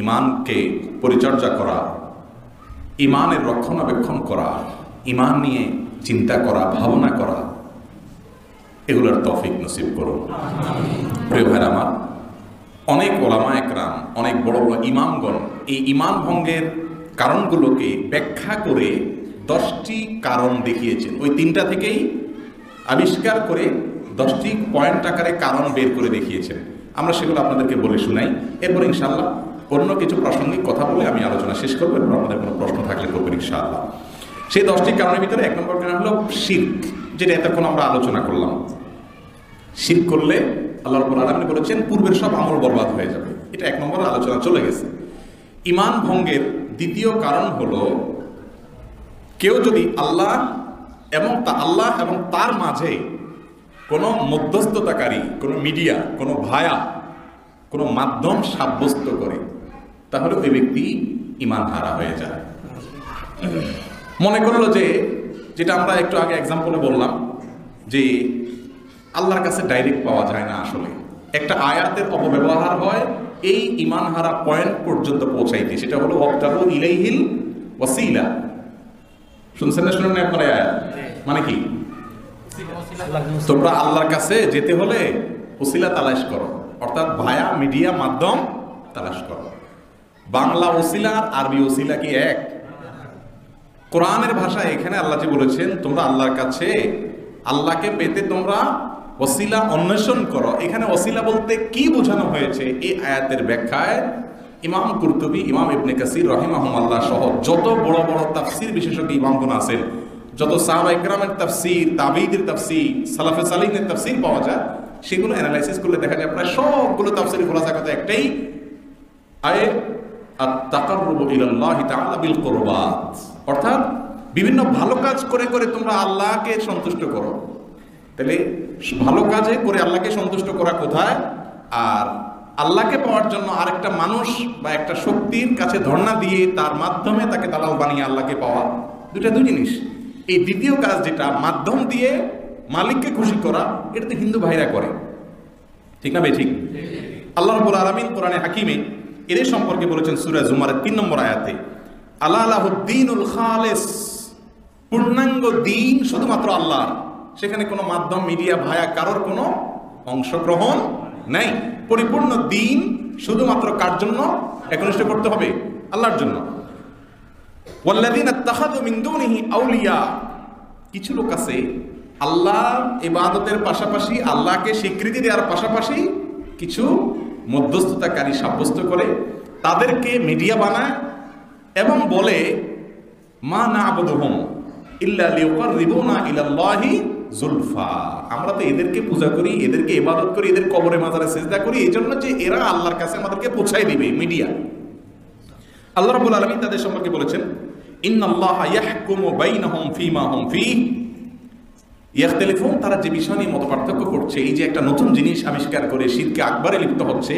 ঈমানকে পরিচর্যা করা, ঈমানের রক্ষণাবেক্ষণ করা, ঈমান নিয়ে চিন্তা করা, ভাবনা করা, এগুলোর তৌফিক নসিব করুন। প্রিয় ভাইরা আমার, অনেক ওলামা একরাম, অনেক বড় বড় ইমামগণ এই ঈমান ভঙ্গের কারণগুলোকে ব্যাখ্যা করে 10টি কারণ দেখিয়েছেন। ওই তিনটা থেকেই আবিষ্কার করে 10টি পয়েন্ট আকারে কারণ বের করে দেখিয়েছেন। আমরা সেগুলো আপনাদেরকে বলে শুনাই, এরপর ইনশাআল্লাহ অন্য কিছু প্রাসঙ্গিক কথা বলে আমি আলোচনা শেষ করবো, এরপর আমাদের কোনো প্রশ্ন থাকলে করবেন ইনশাআল্লাহ। সেই 10টি কারণের ভিতরে 1 নম্বর কারণ হলো শিরক, যেটা এতক্ষণ আমরা আলোচনা করলাম। শিরক করলে আল্লাহ রাব্বুল আলামিন বলেছেন পূর্বের সব আমল বরবাদ হয়ে যাবে, এটা 1 নম্বর আলোচনা চলে গেছে। ঈমান ভঙ্গের দ্বিতীয় কারণ হলো কেউ যদি আল্লাহ এবং তার মাঝে কোনো মধ্যস্থতাকারী, কোনো মিডিয়া, কোনো ভায়া, কোনো মাধ্যম সাব্যস্ত করে, তাহলে ওই ব্যক্তি ঈমান হারা হয়ে যায়। মনে করলো যে, যেটা আমরা একটু আগে এক্সাম্পলে বললাম যে আল্লাহর কাছে ডাইরেক্ট পাওয়া যায় না, আসলে একটা আয়াতের অপব্যবহার হয় এই ঈমান হারা পয়েন্ট পর্যন্ত পৌঁছাইতে, সেটা হলো ওয়াবতাগু ইলাইহিল ওয়াসিলা। শুনছেন না শুনেন না আপনারা? আয়াত মানে কি? তোমরা আল্লাহর কাছে যেতে হলে ওসিলা তালাশ করো, অর্থাৎ ভায়া মিডিয়া মাধ্যম তালাশ করো। বাংলা ওসিলা আর আরবি ওসিলা কি এক? কোরআনের ভাষায় এখানে আল্লাহ যে বলেছেন তোমরা আল্লাহর কাছে, আল্লাহকে পেতে তোমরা ওসিলা অন্বেষণ করো, এখানে ওসিলা বলতে কি বোঝানো হয়েছে এই আয়াতের ব্যাখ্যায় ইমাম কুরতুবী, ইমাম ইবনে কাসির রাহিমাহুল্লাহ সহ যত বড় বড় তাফসীর বিশেষজ্ঞ ইমামগণ আছেন, যত সাহাবা ইকরামের তাফসীর, তাবিঈদের তাফসীর, সালাফে সালিহিনের তাফসীর পাওয়া যায়, সেগুলো অ্যানালাইসিস করলে দেখা যায় প্রায় সবগুলো তাফসীরের খোলাসা কথা একটাই, আয়ে আত-তাকাররুবু ইলাল্লাহি তাআলা বিল কুরবাত, অর্থাৎ বিভিন্ন ভালো কাজ করে করে তোমরা আল্লাহকে সন্তুষ্ট করো। তাহলে ভালো কাজে করে আল্লাহকে সন্তুষ্ট করা কোথায়, আর আল্লাহকে পাওয়ার জন্য আরেকটা মানুষ বা একটা শক্তির কাছে ধর্ণা দিয়ে তার মাধ্যমে তাকে দালাল বানিয়ে আল্লাহকে পাওয়া, দুটা দুই জিনিস। এই দ্বিতীয় কাজ যেটা মাধ্যম দিয়ে মালিককে খুশি করা, এটা তো হিন্দু ভাইরা করে, ঠিক না? ঠিক। আল্লাহ রাব্বুল আলামিন কোরআনে হাকিমে এদের সম্পর্কে বলেছেন সূরা জুমারের 3 নম্বর আয়াতে, আল্লাহ লাহুদ্দীনুল খালিস, পূর্ণাঙ্গ দিন শুধুমাত্র আল্লাহ, সেখানে কোনো মাধ্যম মিডিয়া ভায়া কারোর কোনো অংশগ্রহণ নাই। পরিপূর্ণ দিন শুধুমাত্র কার জন্য একনিষ্ঠ করতে হবে? আল্লাহর জন্য। ওয়াল্লাযীনা ইত্তাখাযু মিন দুনিহি আউলিয়া, কিছু লোক আছে আল্লাহ ইবাদতের পাশাপাশি, আল্লাহকে স্বীকৃতি দেওয়ার পাশাপাশি কিছু মধ্যস্থতাকারী সাব্যস্ত করে, তাদেরকে মিডিয়া বানায় এবং বলে মা না'বুদুহুম ইল্লা লিয়ুকাররিবুনা ইলাল্লাহি যুলফা, আমরা তো এদেরকে পূজা করি, এদেরকে ইবাদত করি, এদের কবরে মাজারে সিজদা করি এই জন্য যে এরা আল্লাহর কাছে আমাদেরকে পৌঁছায় দিবে, মিডিয়া। আল্লাহ রাব্বুল আলামিন তাদের সম্পর্কে বলেছেন ইন্নাল্লাহা ইয়াহকুমু বাইনাহুম ফীমা হুম ফীহি ইয়াখতালিফুন, তারা যে বিষয় নিয়ে মতপার্থক্য করছে, এই যে একটা নতুন জিনিস আবিষ্কার করে শিরকে আকবারে লিপ্ত হচ্ছে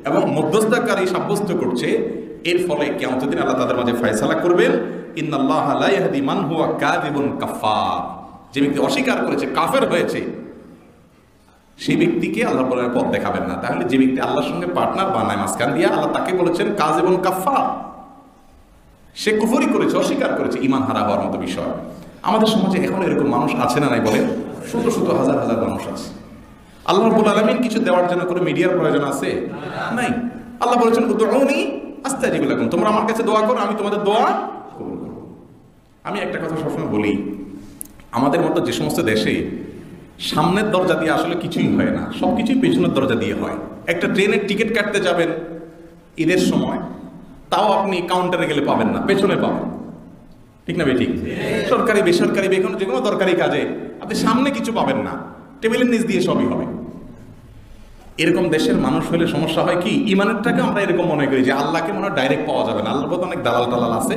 এবং মধ্যস্থতাকারী সাব্যস্ত করছে, এর ফলে কিয়ামতের দিন আল্লাহ তাদের মাঝে ফয়সালা করবেন। ইন্নাল্লাহা লা ইয়াহদি মান হুয়া কাযিবুন কাফফার, যে ব্যক্তি অস্বীকার করেছে, কাফের হয়েছে, সেই ব্যক্তিকে আল্লাহ বলেন পথ দেখাবেন না। তাহলে যে ব্যক্তি আল্লাহর সঙ্গে পার্টনার বানায় মাঝখান দিয়া, আল্লাহ তাকে বলেছেন কাযিবুন কাফফার, সে কুফরি করেছে, অস্বীকার করেছে, ঈমান হারা হওয়ার মতো বিষয়। আমাদের সমাজে এখন এরকম মানুষ আছে না নাই বলেন? শত শত হাজার হাজার মানুষ আছে। আল্লাহ রাব্বুল আলামিন কিছু দেওয়ার জন্য কোনো মিডিয়ার প্রয়োজন আছে? নাই। আল্লাহ বলেছেন উদউনি আস্তাজিব লাকুম, তোমরা আমার কাছে দোয়া করো, আমি তোমাদের দোয়া কবুল করব। আমি একটা কথা সবসময় বলি, আমাদের মতো যে সমস্ত দেশে সামনের দরজা দিয়ে আসলে কিছুই হয় না, সব কিছুই পেছনের দরজা দিয়ে হয়। একটা ট্রেনের টিকিট কাটতে যাবেন ঈদের সময়, তাও আপনি কাউন্টারে গেলে পাবেন না, পেছনে পাবেন, ঠিক না? ঠিক। সরকারি বেসরকারি যে কোনো দরকারি কাজে আপনি সামনে কিছু পাবেন না, টেবিলের নিচ দিয়ে সবই হবে। এরকম দেশের মানুষ হলে সমস্যা হয় কি, ইমানেরটাকে আমরা এরকম মনে করি যে আল্লাহকে মনে হয় ডাইরেক্ট পাওয়া যাবে না, আল্লাহর মতো অনেক দালাল টালাল আছে,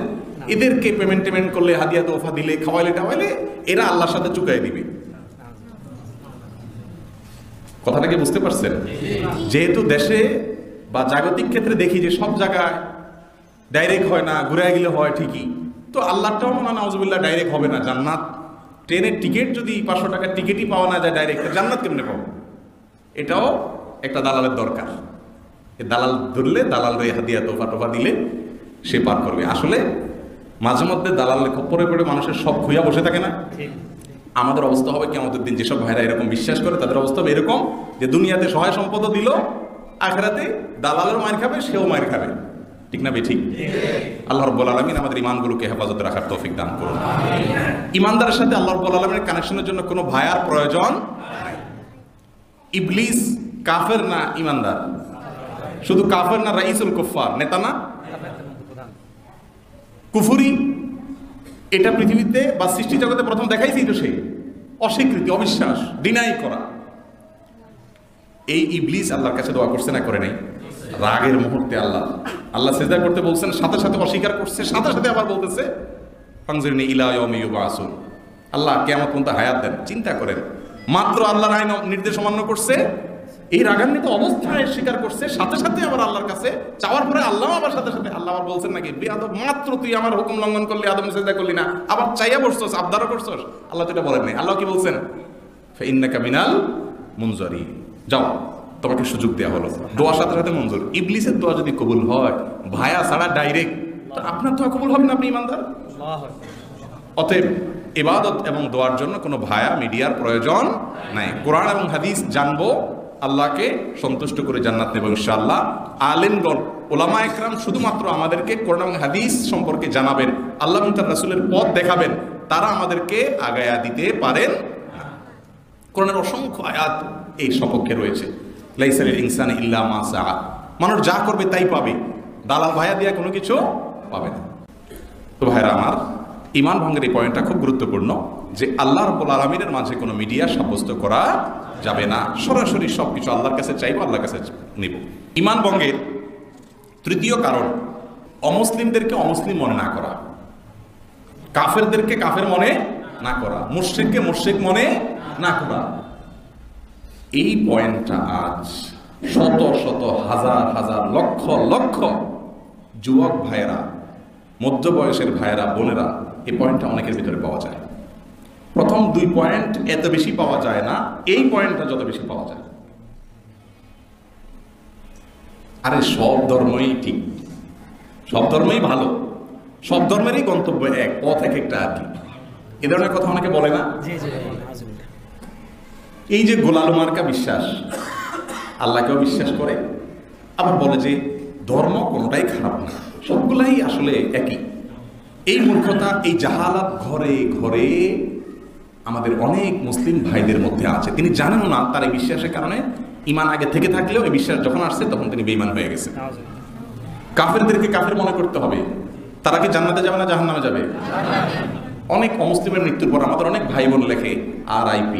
এদেরকে পেমেন্ট করলে, হাদিয়া তোফা দিলে, খাওয়াইলে টাওয়াইলে এরা আল্লাহর সাথে চুকাই দিবে। কথাটা কি বুঝতে পারছেন? যেহেতু দেশে বা জাগতিক ক্ষেত্রে দেখি যে সব জায়গায় ডাইরেক্ট হয় না, ঘুরে গেলে হয় ঠিকই, তো আল্লাহটাও মনে হয় নাউজুবিল্লাহ ডাইরেক্ট হবে না। জান্নাত ট্রেনের টিকিট যদি 500 টাকার টিকিটই পাওয়া না যায় ডাইরেক্ট, জান্নাত কেমনে পাবো? এটাও একটা দালালের দরকার। এই দালাল ধরলে, দালাল রে হাদিয়া তোফা টোফা দিলে সে পার করবে। আসলে মাঝে মধ্যে দালালের খপ্পরে পড়ে মানুষের সব খুইয়া বসে থাকে না? আমাদের অবস্থা হবে কি, আমাদের দিন যেসব ভাইরা এরকম বিশ্বাস করে তাদের অবস্থা হবে এরকম যে দুনিয়াতে সহায় সম্পদ দিল, আখিরাতে দালালের মার খাবে, সেও মার খাবে, ঠিক না? ঠিক। আল্লাহ রাব্বুল আলামিন আমাদের ঈমানগুলোকে হেফাজতে রাখার তৌফিক দান করুন। ঈমানদারের সাথে আল্লাহ রাব্বুল আলামিনের কানেকশনের জন্য কোনো ভায়ার প্রয়োজন নাই। ইবলিস কাফের না ঈমানদার? শুধু কাফের না, রাইসুল কুফার, নেতা না? কুফরি এটা পৃথিবীতে বা সৃষ্টি জগতে প্রথম দেখাইছি তো সে অস্বীকৃতি, অবিশ্বাস, ডিনাই করা। এই ইবলিস আল্লাহর কাছে দোয়া করছে না করে নাই? রাগের মুহূর্তে আল্লাহ সিজদা করতে বলছেন, সাথে সাথে অস্বীকার করছে, সাথে সাথে আবার বলতেছে ফানজিরনি ইলা ইয়াউমি ইউবআসুন, আল্লাহ কিয়ামত পর্যন্ত হায়াত দেন। চিন্তা করেন, মাত্র আল্লাহর আইন নির্দেশ অমান্য করছে, এই রাগান্বিত অবস্থায় স্বীকার করছে, সাথে সাথে আবার আল্লাহর কাছে চাওয়ার পরে আল্লাহ আবার সাথে সাথে আল্লাহ আবার বলছেন নাকি, বেয়াদব, মাত্র তুই আমার হুকুম লঙ্ঘন করলি, আদম সিজদা করলি না, আবার চাইয়া বসছস, আবদারও করছস। আল্লাহ তো এটা বলেন নাই। আল্লাহ কি বলছেন? ফাইন্নাকা মিনাল মুনজারিন, যাও, তোমাকে সুযোগ দেওয়া হলো। দোয়ার সাথে সাথে মঞ্জুর। ইবলিসের দোয়া যদি কবুল হয় ভায়া ছাড়া ডাইরেক্ট, তো আপনার দোয়া কবুল হবে না, আপনি ইমানদার। অতএব ইবাদত এবং দোয়ার জন্য কোনো ভায়া মিডিয়ার প্রয়োজন নাই। কোরআন এবং হাদিস জানবো, আল্লাহকে সন্তুষ্ট করে জান্নাত নেব ইনশাআল্লাহ। আলেমগণ, ওলামা একরাম শুধুমাত্র আমাদেরকে কোরআন এবং হাদিস সম্পর্কে জানাবেন, আল্লাহ এবং তার রাসূলের পথ দেখাবেন, তারা আমাদেরকে আগায়া দিতে পারেন না। কোরআনের অসংখ্য আয়াত এই সপক্ষে রয়েছে। লাইসা লিল ইনসানি ইল্লা মা সাআ, মানুষ যা করবে তাই পাবে, দালাল ভায়া দিয়া কোনো কিছু পাবে না। তো ভাইরা আমার, ঈমান ভঙ্গের এই পয়েন্টটা খুব গুরুত্বপূর্ণ, যে আল্লাহ রাব্বুল আলামিনের মাঝে কোনো মিডিয়া সাব্যস্ত করা যাবে না। সরাসরি সবকিছু আল্লাহর কাছে চাইবো, আল্লাহর কাছে নিব। ঈমান ভঙ্গের তৃতীয় কারণ, অমুসলিমদেরকে অমুসলিম মনে না করা, কাফেরদেরকে কাফের মনে না করা, মুশরিককে মুশরিক মনে না করা। এই পয়েন্টটা আজ শত শত হাজার হাজার লক্ষ লক্ষ যুবক ভাইয়েরা, মধ্য বয়সের ভাইয়েরা, বোনেরা, এই পয়েন্টটা অনেকের ভিতরে পাওয়া যায়। প্রথম দুই পয়েন্ট এত বেশি পাওয়া যায় না, এই পয়েন্টটা যত বেশি পাওয়া যায়। আরে সব ধর্মই ঠিক, সব ধর্মই ভালো, সব ধর্মেরই গন্তব্য এক, পথ এক একটা আর কি, এ ধরনের কথা অনেকে বলে না। এই যে গোলালু মার্কা বিশ্বাস, আল্লাহকেও বিশ্বাস করে, আবার বলে যে ধর্ম কোনোটাই খারাপ না, সবগুলাই আসলে একই। এই মূর্খতা, এই জাহালাত ঘরে ঘরে আমাদের অনেক মুসলিম ভাইদের মধ্যে আছে। তিনি জানেন না তার এই বিশ্বাসের কারণে ঈমান আগে থেকে থাকলেও এই বিশ্বাস যখন আসছে তখন তিনি বেঈমান হয়ে গেছে। কাফেরদেরকে কাফের মনে করতে হবে। তারা কি জান্নাতে যাবে না জাহান্নামে যাবে? অনেক অমুসলিমের মৃত্যুর পর আমাদের অনেক ভাই বোন লেখে RIP,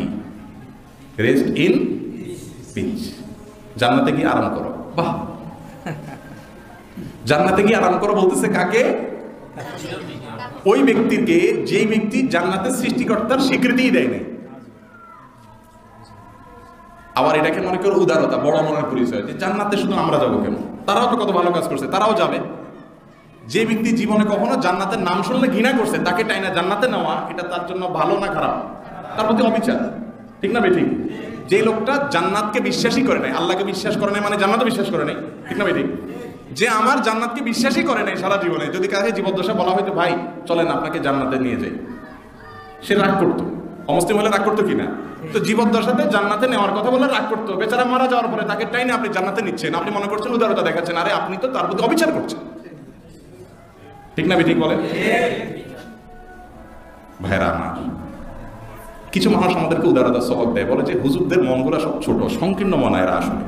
রেস্ট ইন পিস, জান্নাতে গিয়ে আরাম করো। বাহ, জান্নাতে গিয়ে আরাম করো বলতেছে কাকে? ওই ব্যক্তিকে, যে ব্যক্তি জান্নাতের সৃষ্টিকর্তার স্বীকৃতিই দেয় নাই। আবার এটাকে মনে করো উদারতা, বড় মনের পরিচয়, যে জান্নাতে শুধু আমরা যাবো কেন, তারাও তো কত ভালো কাজ করছে, তারাও যাবে। যে ব্যক্তি জীবনে কখনো জান্নাতের নাম শুনলে ঘৃণা করছে, তাকে টাইনা জান্নাতে নেওয়া, এটা তার জন্য ভালো না খারাপ? তার প্রতি অবিচার, ঠিক না বেঠিক? যে লোকটা জান্নাতকে বিশ্বাসই করে নাই, আল্লাহকে বিশ্বাস করে নাই মানে জান্নাতও বিশ্বাস করে নাই, ঠিক না বেঠিক? যে আমার জান্নাতকে বিশ্বাসই করে নাই সারা জীবনে, যদি কাছে জীবদ্দশা বলা হয়তো ভাই চলেন আপনাকে জান্নাতে নিয়ে যাই, সে রাগ করতো। অমুসলিম হলে রাগ করতো কিনা? তো জীবদ্দশাতে জান্নাতে নেওয়ার কথা বলে রাগ করতো। বেচারা মারা যাওয়ার পরে তাকে টাইনে আপনি জান্নাতে নিচ্ছেন, আপনি মনে করছেন উদারতা দেখাচ্ছেন, আরে আপনি তো তার প্রতি অবিচার করছেন, ঠিক না বেঠিক বলেন? ভাইরা আমার, কিছু মানুষ আমাদেরকে উদারতার সবক দেয়, বলে যে হুজুরদের মনগুলা সব ছোট, সংকীর্ণ মনা, এরা আসলে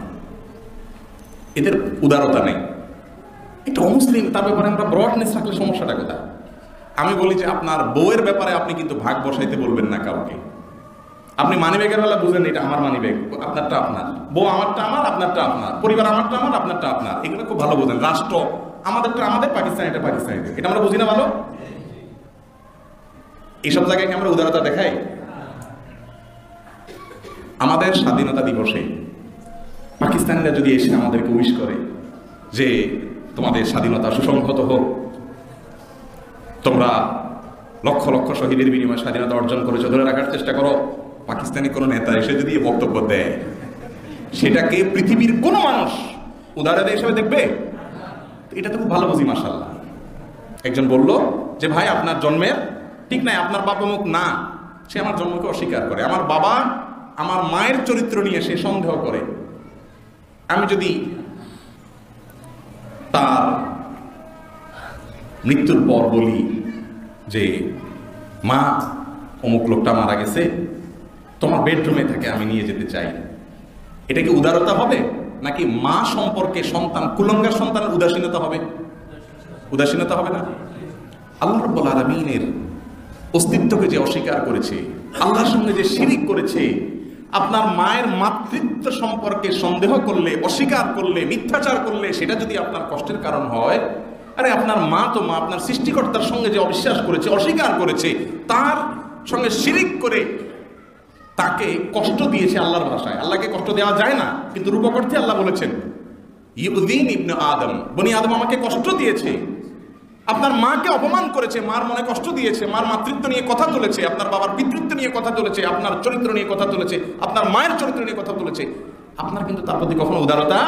এদের উদারতা নেই। একটা অমুসলিম, তার ব্যাপারে আমরা ব্রডনেস রাখলে সমস্যাটা কোথায়? আমি বলি যে আপনার বউয়ের ব্যাপারে আপনি কিন্তু ভাগ বসাইতে বলবেন না কাউকে। আপনি মানি ব্যাগের বেলা বুঝলেন এটা আমার মানি ব্যাগ, আপনারটা আপনার, বউ আমারটা আমার, আপনারটা আপনার, পরিবার আমারটা আমার, আপনারটা আপনার, এগুলো খুব ভালো বোঝেন। রাষ্ট্র আমাদেরটা আমাদের, পাকিস্তান এটা পাকিস্তানি, এটা আমরা বুঝি না ভালো? এইসব জায়গায় কি আমরা উদারতা দেখাই? আমাদের স্বাধীনতা দিবসে পাকিস্তানিরা যদি এসে আমাদেরকে উইশ করে যে তোমাদের স্বাধীনতা সুসংহত হোক, তোমরা লক্ষ লক্ষ শহীদের বিনিময়ে স্বাধীনতা অর্জন করেছো, ধরে রাখার চেষ্টা করো, পাকিস্তানি কোনো নেতা এসে যদি বক্তব্য দেয়, সেটাকে পৃথিবীর কোনো মানুষ উদারতা হিসেবে দেখবে? এটা তো খুব ভালো বুঝি, মাশাআল্লাহ। একজন বলল যে ভাই আপনার জন্মের ঠিক নাই, আপনার বাবা মুখ না, সে আমার জন্মকে অস্বীকার করে, আমার বাবা আমার মায়ের চরিত্র নিয়ে সে সন্দেহ করে। আমি যদি তার মৃত্যুর পর বলি যে মা অমুক লোকটা মারা গেছে, তোমার বেডরুমে থাকে, আমি নিয়ে যেতে চাই, এটা কি উদারতা হবে? নাকি মা সম্পর্কে সন্তান, কুলঙ্গার সন্তানের উদাসীনতা হবে? উদাসীনতা হবে না? আল্লাহ রাব্বুল আলামিনের অস্তিত্বকে যে অস্বীকার করেছে, আল্লাহর সঙ্গে যে শিরিক করেছে, আপনার মায়ের মাতৃত্ব সম্পর্কে সন্দেহ করলে, অস্বীকার করলে, মিথ্যাচার করলে, সেটা যদি আপনার কষ্টের কারণ হয়, আরে আপনার মা তো মা, আপনার সৃষ্টিকর্তার সঙ্গে যে অবিশ্বাস করেছে, অস্বীকার করেছে, তার সঙ্গে শিরিক করে তাকে কষ্ট দিয়েছে আল্লাহর ভাষায়। আল্লাহকে কষ্ট দেওয়া যায় না, কিন্তু রূপক অর্থে আল্লাহ বলেছেন ইউযিন ইবনে আদম, বনি আদম আমাকে কষ্ট দিয়েছে। আপনার মাকে অপমান করেছে, মার মনে কষ্ট দিয়েছে, মার মাতৃত্ব নিয়ে কথা তুলেছে, আপনার বাবার পিতৃত্ব নিয়ে কথা তুলেছে, আপনার চরিত্র নিয়ে কথা তুলেছে, আপনার মায়ের চরিত্র নিয়ে কথা তুলেছে। আপনার কিন্তু তার প্রতি কখনো উদারতা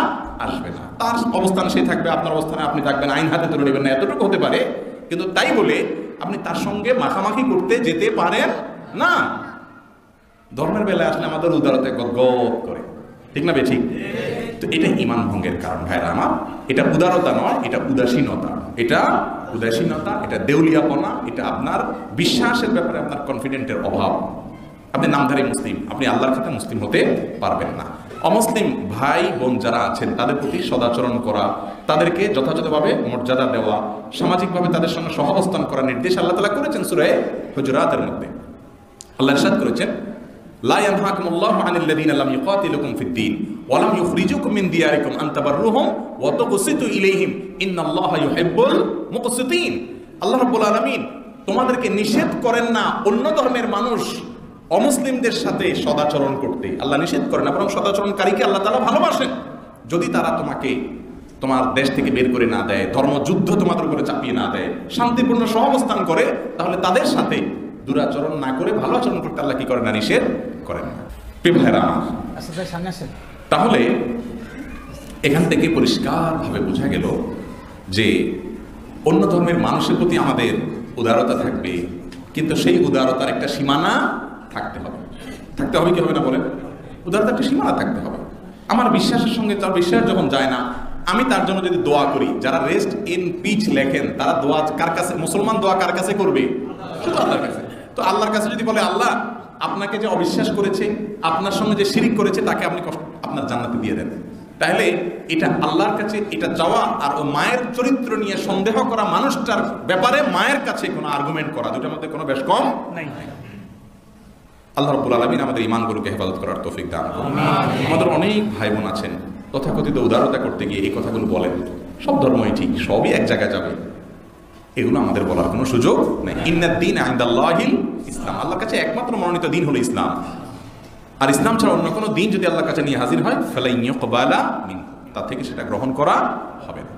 আসবে না। তার অবস্থান সে থাকবে, আপনার অবস্থানে আপনি থাকবেন, আইন হাতে তুলে নেবেন না, এতটুকু হতে পারে। কিন্তু তাই বলে আপনি তার সঙ্গে মাখামাখি করতে যেতে পারেন না। ধর্মের বেলায় আসলে আমাদের উদারতা গদগদ করে, ঠিক না বেঠিক? তো এটা ঈমান ভঙ্গের কারণ ভাইরা আমার। এটা উদারতা নয়, এটা উদাসীনতা। এটা উদাসীনতা, এটা দেউলিয়াপনা, এটা আপনার বিশ্বাসের ব্যাপারে আপনার কনফিডেন্টের অভাব। আপনি নামধারী মুসলিম, আপনি আল্লাহর খাতে মুসলিম হতে পারবেন না। অমুসলিম ভাই বোন যারা আছেন তাদের প্রতি সদাচরণ করা, তাদেরকে যথাযথভাবে মর্যাদা দেওয়া, সামাজিকভাবে তাদের সঙ্গে সহাবস্থান করার নির্দেশ আল্লাহ তাআলা করেছেন সূরা হুজুরাতের মধ্যে। আল্লাহ ইরশাদ করেছেন লা ইয়ানহাকুমুল্লাহু আনিল্লাযীনা লাম ইউকাতিলুকুম ফিদ-দীন ওয়া লাম ইখরিজুকুম মিন দিয়ারিকুম আন তাবাররুহুম ওয়া তুকসিতু ইলাইহিম ইন্নাল্লাহা ইউহিব্বুল মুকসিতিন। আল্লাহ রাব্বুল আলামিন তোমাদেরকে নিষেধ করেন না অন্য ধর্মের মানুষ অমুসলিমদের সাথে সদাচরণ করতে। আল্লাহ নিষেধ করেন না, বরং সদাচরণকারীকে আল্লাহ তাআলা ভালোবাসেন। যদি তারা তোমাকে তোমার দেশ থেকে বের করে না দেয়, ধর্মযুদ্ধ তোমাদের উপরে চাপিয়ে না দেয়, শান্তিপূর্ণ সহাবস্থান করে, তাহলে তাদের সাথে দুরাচরণ না করে ভালো আচরণ করতে আল্লাহ কি করেন না? নিষেধ করেন না। ভাইরা আমার, তাহলে এখান থেকে পরিষ্কারভাবে বোঝা গেল যে অন্য ধর্মের মানুষের প্রতি আমাদের উদারতা থাকবে, কিন্তু সেই উদারতার একটা সীমানা থাকতে হবে। থাকতে হবে কি হবে না বলেন? উদারতার একটা সীমানা থাকতে হবে। আমার বিশ্বাসের সঙ্গে তার বিশ্বাস যখন যায় না, আমি তার জন্য যদি দোয়া করি, যারা রেস্ট ইন পিচ লেখেন তারা দোয়া কার কাছে? মুসলমান দোয়া কার কাছে করবে? শুধু আল্লাহর কাছে। তো আল্লাহর কাছে যদি বলে আল্লাহ আপনাকে যে অবিশ্বাস করেছে, আপনার সঙ্গে যে শিরিক করেছে, তাকে আপনি আপনার জান্নাতে দিয়ে দেন, তাহলে এটা আল্লাহর কাছে এটা চাওয়া আর ও মায়ের চরিত্র নিয়ে সন্দেহ করা মানুষটার ব্যাপারে মায়ের কাছে কোনো আর্গুমেন্ট করা, দুটার মধ্যে কোনো বেশ কম নাই। আল্লাহ রাব্বুল আলামিন আমাদের ঈমানগুলোকে হেফাজত করার তৌফিক দান করুন। আমাদের অনেক ভাই বোন আছেন তথাকথিত উদারতা করতে গিয়ে এই কথাগুলো বলেন, সব ধর্মই ঠিক, সবই এক জায়গায় যাবে, এগুলো আমাদের বলার কোনো সুযোগ নেই। ইন্নাদ-দীন ইনদাল্লাহিল ইসলাম, আল্লাহর কাছে একমাত্র মনোনীত দিন হলো ইসলাম। আর ইসলাম ছাড়া অন্য কোনো দিন যদি আল্লাহর কাছে নিয়ে হাজির হয়, ফালান ইউকবালা মিন, তার থেকে সেটা গ্রহণ করা হবে না।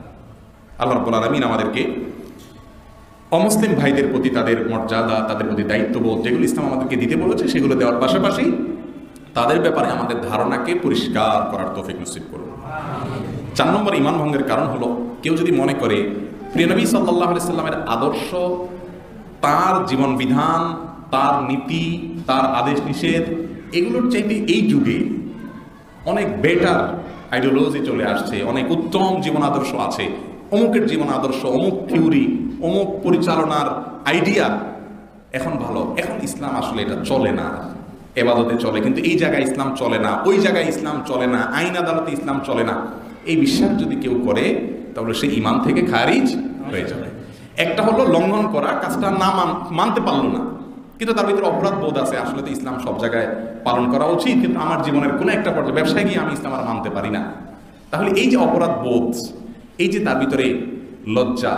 আল্লাহ রাব্বুল আলামিন আমাদেরকে অমুসলিম ভাইদের প্রতি তাদের মর্যাদা, তাদের প্রতি দায়িত্ববোধ যেগুলো ইসলাম আমাদেরকে দিতে বলেছে সেগুলো দেওয়ার পাশাপাশি তাদের ব্যাপারে আমাদের ধারণাকে পরিষ্কার করার তৌফিক নসিব করুন। 4 নম্বর ঈমান ভঙ্গের কারণ হলো, কেউ যদি মনে করে প্রিয় নবী সাল্লাল্লাহু আলাইহি সাল্লামের আদর্শ, তার জীবন বিধান, তার নীতি, তার আদেশ নিষেধ, এগুলোর চাইতে এই যুগে অনেক বেটার আইডিওলজি চলে আসছে, অনেক উত্তম জীবন আদর্শ আছে, অমুকের জীবন আদর্শ, অমুক থিওরি, অমুক পরিচালনার আইডিয়া এখন ভালো, এখন ইসলাম আসলে এটা চলে না। এবাদতে চলে কিন্তু এই জায়গায় ইসলাম চলে না, ওই জায়গায় ইসলাম চলে না, আইন আদালতে ইসলাম চলে না, এই বিশ্বাস যদি কেউ করে তাহলে সে ঈমান থেকে খারিজ হয়ে যাবে। একটা হলো লঙ্ঘন করা, কাজটা না মানতে পারলো না, কিন্তু তার ভিতরে অপরাধ বোধ আছে, আসলে তো ইসলাম সব জায়গায় পালন করা উচিত, কিন্তু আমার জীবনের কোনো একটা পর্যায়ে ব্যবসায় গিয়ে আমি ইসলাম আর মানতে পারি না। তাহলে এই যে অপরাধ বোধ, এই যে তার ভিতরে লজ্জা,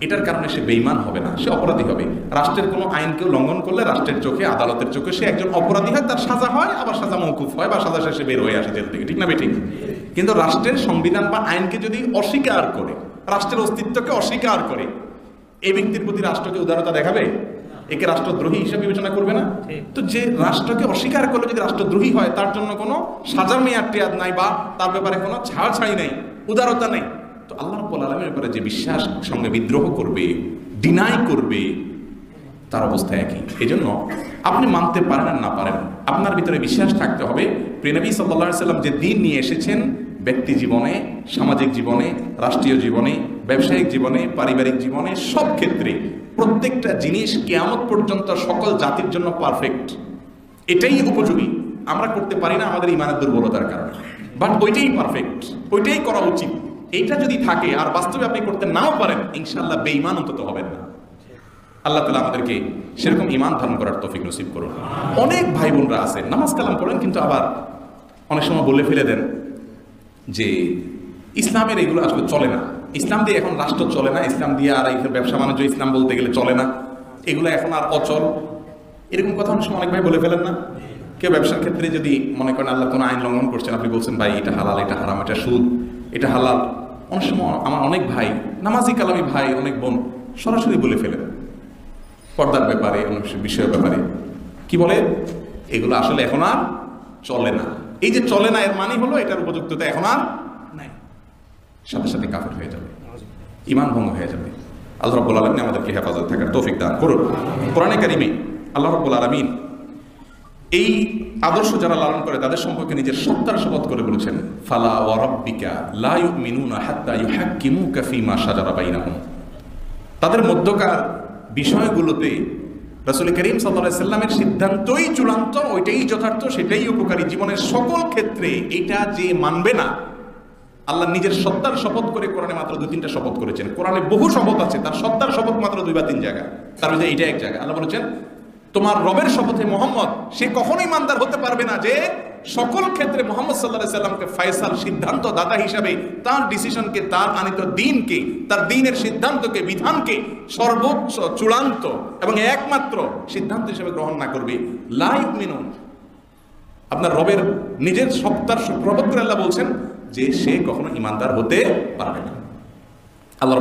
এটার কারণে সে বেঈমান হবে না, সে অপরাধী হবে। রাষ্ট্রের কোনো আইনকেও লঙ্ঘন করলে রাষ্ট্রের চোখে, আদালতের চোখে সে একজন অপরাধী হয়, তার সাজা হয়, আবার সাজা মওকুফ হয় বা সাজা শেষে বের হয়ে আসে জেল থেকে, ঠিক না বেঠিক? কিন্তু রাষ্ট্রের সংবিধান বা আইনকে যদি অস্বীকার করে, রাষ্ট্রের অস্তিত্বকে অস্বীকার করে, এই ব্যক্তির প্রতি রাষ্ট্রকে উদারতা দেখাবে? একে রাষ্ট্রদ্রোহী হিসেবে বিবেচনা করবে না? তো যে রাষ্ট্রকে অস্বীকার করলে যদি রাষ্ট্রদ্রোহী হয়, তার জন্য কোনো সাজার মেয়াদ টেয়াদ নাই বা তার ব্যাপারে কোনো ছাড়ছাড়ি নেই, উদারতা নেই। তো আল্লাহ রাব্বুল আলামিনের ব্যাপারে যে বিশ্বাস সঙ্গে বিদ্রোহ করবে, ডিনাই করবে, তার অবস্থা একই। এই জন্য আপনি মানতে পারেন আর না পারেন, আপনার ভিতরে বিশ্বাস থাকতে হবে প্রিয় নবী সাল্লাল্লাহু আলাইহি সাল্লাম যে দ্বীন নিয়ে এসেছেন, ব্যক্তি জীবনে, সামাজিক জীবনে, রাষ্ট্রীয় জীবনে, ব্যবসায়িক জীবনে, পারিবারিক জীবনে, সব ক্ষেত্রে প্রত্যেকটা জিনিস কিয়ামত পর্যন্ত সকল জাতির জন্য পারফেক্ট, এটাই উপযোগী। আমরা করতে পারি না আমাদের ঈমানের দুর্বলতার কারণে, বাট ওইটাই পারফেক্ট, ওইটাই করা উচিত। এইটা যদি থাকে আর বাস্তবে আপনি করতে নাও পারেন, ইনশাআল্লাহ বেঈমান অন্তত হবেন না। আল্লাহ তাআলা আমাদেরকে সেরকম ঈমান ধারণ করার তৌফিক নসিব করুন। অনেক ভাই বোনরা আছেন নামাজ কালাম পড়েন, কিন্তু আবার অনেক সময় বলে ফেলে দেন যে ইসলামের এগুলো আসলে চলে না, ইসলাম দিয়ে এখন রাষ্ট্র চলে না, ইসলাম দিয়ে আর এই ব্যবসা বাণিজ্য ইসলাম বলতে গেলে চলে না, এগুলো এখন আর অচল, এরকম কথা অনেক সময় অনেক ভাই বলে ফেলেন না? কেউ ব্যবসার ক্ষেত্রে যদি মনে করেন আল্লাহ কোনো আইন লঙ্ঘন করছেন, আপনি বলছেন ভাই এটা হালাল, এটা হারাম, এটা সুদ, এটা হালাল। অনেক সময় আমার অনেক ভাই, নামাজি কালামি ভাই, অনেক বোন সরাসরি বলে ফেলেন পর্দার ব্যাপারে, অনেক বিষয়ের ব্যাপারে। কি বলে? এগুলো আসলে এখন আর চলে না। এই যে চলে না, এর মানে হলো এটার উপযুক্ততা এখন আর নাই, সাথে সাথে কাফের হয়ে যাবে, ঈমান ভঙ্গ হয়ে যাবে। আল্লাহ রাব্বুল আলামিন আমাদেরকে হেফাজত থাকার তৌফিক দান করুন। কোরআনে কারিমে আল্লাহ রাব্বুল আলামিন এই আদর্শ যারা লালন করে তাদের সম্পর্কে নিজের সত্তার শপথ করে বলেছেন, ফালা ওয়া রাব্বিকা লা ইউমিনুনা হাত্তা ইউহাক্কিমুকা ফীমা শাজারা বাইনাহুম। তাদের মধ্যকার বিষয়গুলোতে রাসূল করিম সাল্লাল্লাহু আলাইহি সাল্লামের সিদ্ধান্তই চূড়ান্ত, ওইটাই যথার্থ, সেটাই উপকারী। জীবনের সকল ক্ষেত্রে এটা যে মানবে না, আল্লাহ নিজের সত্তার শপথ করে কোরআনে মাত্র 2-3টা শপথ করেছেন। কোরআনে বহু শপথ আছে, তার সত্তার শপথ মাত্র 2 বা 3 জায়গা, তার মধ্যে এইটা এক জায়গা। আল্লাহ বলেছেন তোমার রবের শপথে মুহাম্মদ, সে কখনোই ইমানদার হতে পারবে না যে সকল ক্ষেত্রে মুহাম্মদ সাল্লাল্লাহু আলাইহি সাল্লামকে ফয়সাল, সিদ্ধান্ত দাতা হিসাবে তার ডিসিশনকে, তার আনিত দ্বীনকে, তার দ্বীনের সিদ্ধান্তকে, বিধানকে সর্বোচ্চ, চূড়ান্ত এবং একমাত্র সিদ্ধান্ত হিসেবে গ্রহণ না করবে। লা ইউমিনুন, আপনার রবের নিজের সত্তার শপথ করে আল্লাহ বলছেন যে সে কখনো ইমানদার হতে পারবে না। আল্লাহ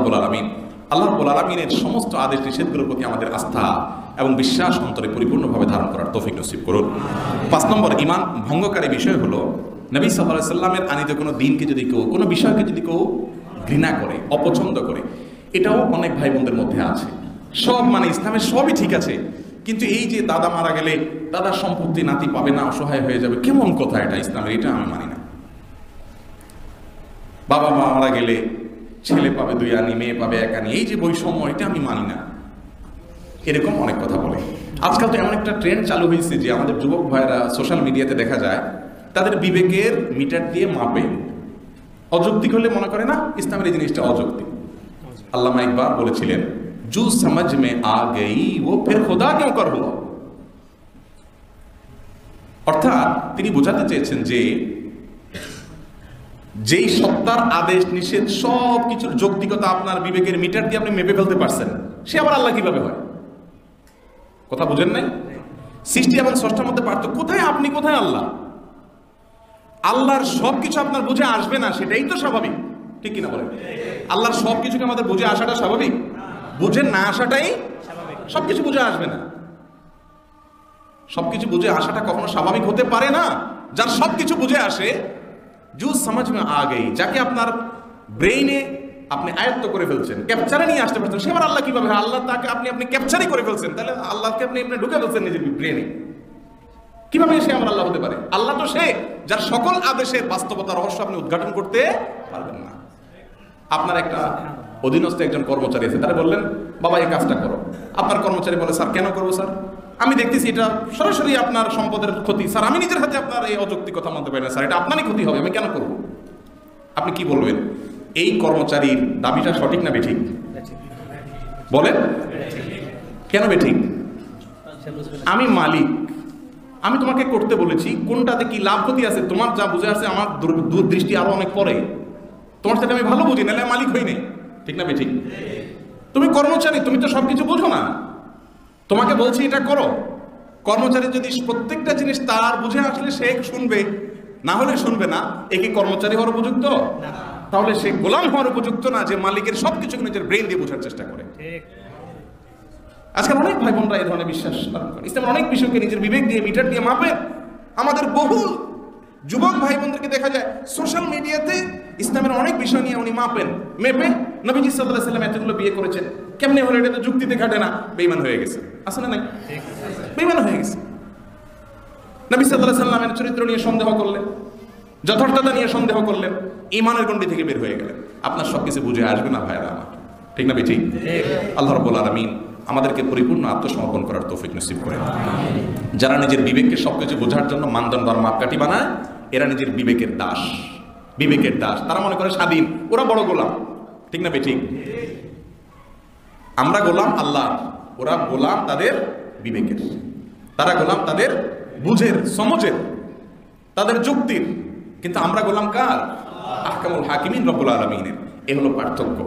রাব্বুল আলামিনের সমস্ত আদেশ নিষেধগুলোর প্রতি আমাদের আস্থা এবং বিশ্বাস অন্তরে পরিপূর্ণভাবে ধারণ করার তৌফিক নসিব করুন। 5 নম্বর ঈমান ভঙ্গকারী বিষয় হলো নবী সাল্লাল্লাহু আলাইহি সাল্লামের আনিত কোনো দিনকে যদি কেউ, কোনো বিষয়কে যদি কেউ ঘৃণা করে, অপছন্দ করে, এটাও অনেক ভাই বোনদের মধ্যে আছে। সব মানে ইসলামের সবই ঠিক আছে, কিন্তু এই যে দাদা মারা গেলে দাদার সম্পত্তি নাতি পাবে না, অসহায় হয়ে যাবে, কেমন কথা এটা ইসলামের, এটা আমি মানি না। বাবা মা মারা গেলে ছেলে পাবে 2 আনি, মেয়ে পাবে 1 আনি, এই যে বৈষম্য, এটা আমি মানি না। এরকম অনেক কথা বলে। আজকাল তো এমন একটা ট্রেন্ড চালু হয়েছে যে আমাদের যুবক ভাইরা সোশ্যাল মিডিয়াতে দেখা যায় তাদের বিবেকের মিটার দিয়ে মাপে, অযৌক্তিক হলে মনে করে না ইসলামের এই জিনিসটা অযৌক্তিক। আল্লামা ইকবাল বলেছিলেন, জু সমঝ মে আ গই ও ফির খোদা কেউ কর হুয়া। অর্থাৎ তিনি বোঝাতে চেয়েছেন যে যেই সত্তার আদেশ নিষেধ সব কিছুর যৌক্তিকতা আপনার বিবেকের মিটার দিয়ে আপনি মেপে ফেলতে পারছেন, সে আবার আল্লাহ কিভাবে হয়? কথা বুঝেন নাই? সৃষ্টি এবং স্রষ্টার মধ্যে পার্থক্য কোথায়? আপনি কোথায় আল্লাহ? আল্লাহর সবকিছু আপনার বুঝে আসবে না, সেটাই তো স্বাভাবিক, ঠিক কিনা বলেন? আল্লাহর সবকিছুকে আমাদের বুঝে আসাটা স্বাভাবিক, বুঝে না আসাটাই সবকিছু বুঝে আসবে না। সবকিছু বুঝে আসাটা কখনো স্বাভাবিক হতে পারে না। যার সবকিছু বুঝে আসে, জু সমাজ মে আ গই, যাকে আপনার ব্রেইনে আপনি আয়ত্ত করে ফেলছেন, ক্যাপচারে নিয়ে আসতে পারছেন, সে আবার আল্লাহ কিভাবে? আল্লাহ তাকে আপনি ক্যাপচারই করে ফেলছেন, তাহলে আল্লাহকে আপনি ঢুকে ফেলছেন নিজের ব্রেনে, কিভাবে সে আমার আল্লাহ হতে পারে? আল্লাহ তো সে যার সকল আদেশের বাস্তবতা রহস্য আপনি উদ্ঘাটন করতে পারবেন না। আপনার একটা অধীনস্থ একজন কর্মচারী আছে, তারা বললেন বাবা এই কাজটা করো। আপনার কর্মচারী বলে স্যার কেন করবো স্যার? আমি দেখতেছি এটা সরাসরি আপনার সম্পদের ক্ষতি স্যার, আমি নিজের হাতে আপনার এই অযৌক্তিক কথা মানতে পারি না স্যার, এটা আপনারই ক্ষতি হবে, আমি কেন করবো? আপনি কি বলবেন? এই কর্মচারীর দাবিটা সঠিক না বেঠিক? বলেন কেন বেঠিক? আমি মালিক, আমি তোমাকে করতে বলেছি, কোনটাতে কি লাভ ক্ষতি আছে তোমার যা বুঝে আছে আমার দূরদৃষ্টি আরো অনেক পরে, তোমার সাথে আমি ভালো বুঝি, নাহলে মালিক হই নাই, ঠিক না বেঠিক? তুমি কর্মচারী, তুমি তো সবকিছু বোঝো না, তোমাকে বলছি এটা করো। কর্মচারী যদি প্রত্যেকটা জিনিস তার বুঝে আসলে সে শুনবে, না হলে শুনবে না, এ কি কর্মচারী হওয়ার উপযুক্ত? তাহলে সে গোলাম হওয়ার উপযুক্ত না, যে মালিকের সবকিছু নিজের ব্রেন দিয়ে বোঝার চেষ্টা করে। আজকাল অনেক ভাই বোনরা এই ধরনের বিশ্বাস পালন করে, ইসলামের অনেক বিষয়কে নিজের বিবেক দিয়ে, মিটার দিয়ে মাপে। আমাদের বহু যুবক ভাই বোনদেরকে দেখা যায় সোশ্যাল মিডিয়াতে ইসলামের অনেক বিষয় নিয়ে উনি মাপেন, মেপে। নবীজি সাল্লাল্লাহু আলাইহি সাল্লাম এতগুলো বিয়ে করেছেন, কেমনে হলো? এটা তো যুক্তিতে খাটে না, বেঈমান হয়ে গেছে। আছে না নাই? বেঈমান হয়ে গেছে। নবী সাল্লাল্লাহু আলাইহি সাল্লামের চরিত্র নিয়ে সন্দেহ করলেন, যথার্থতা নিয়ে সন্দেহ করলেন, ঈমানের গণ্ডি থেকে বের হয়ে গেলেন। আপনার সবকিছু বুঝে আসবে না ভাইরা আমার, ঠিক না বেঠিক? আল্লাহ রাব্বুল আলামিন আমাদেরকে পরিপূর্ণ আত্মসমর্পণ করার তৌফিক নসিব করেন। যারা নিজের বিবেককে সবকিছু বোঝার জন্য মানদণ্ড আর মাপকাঠি বানায়, এরা নিজের বিবেকের দাস, বিবেকের দাস। তারা মনে করে স্বাধীন, ওরা বড় গোলাম, ঠিক না বেঠিক? আমরা গোলাম আল্লাহ, ওরা গোলাম তাদের বিবেকের, তারা গোলাম তাদের বুঝের, সমঝের, তাদের যুক্তির, কিন্তু আমরা গোলাম কার? আহকামুল হাকিমিন রব্বুল আলামিনের। এ হলো পার্থক্য।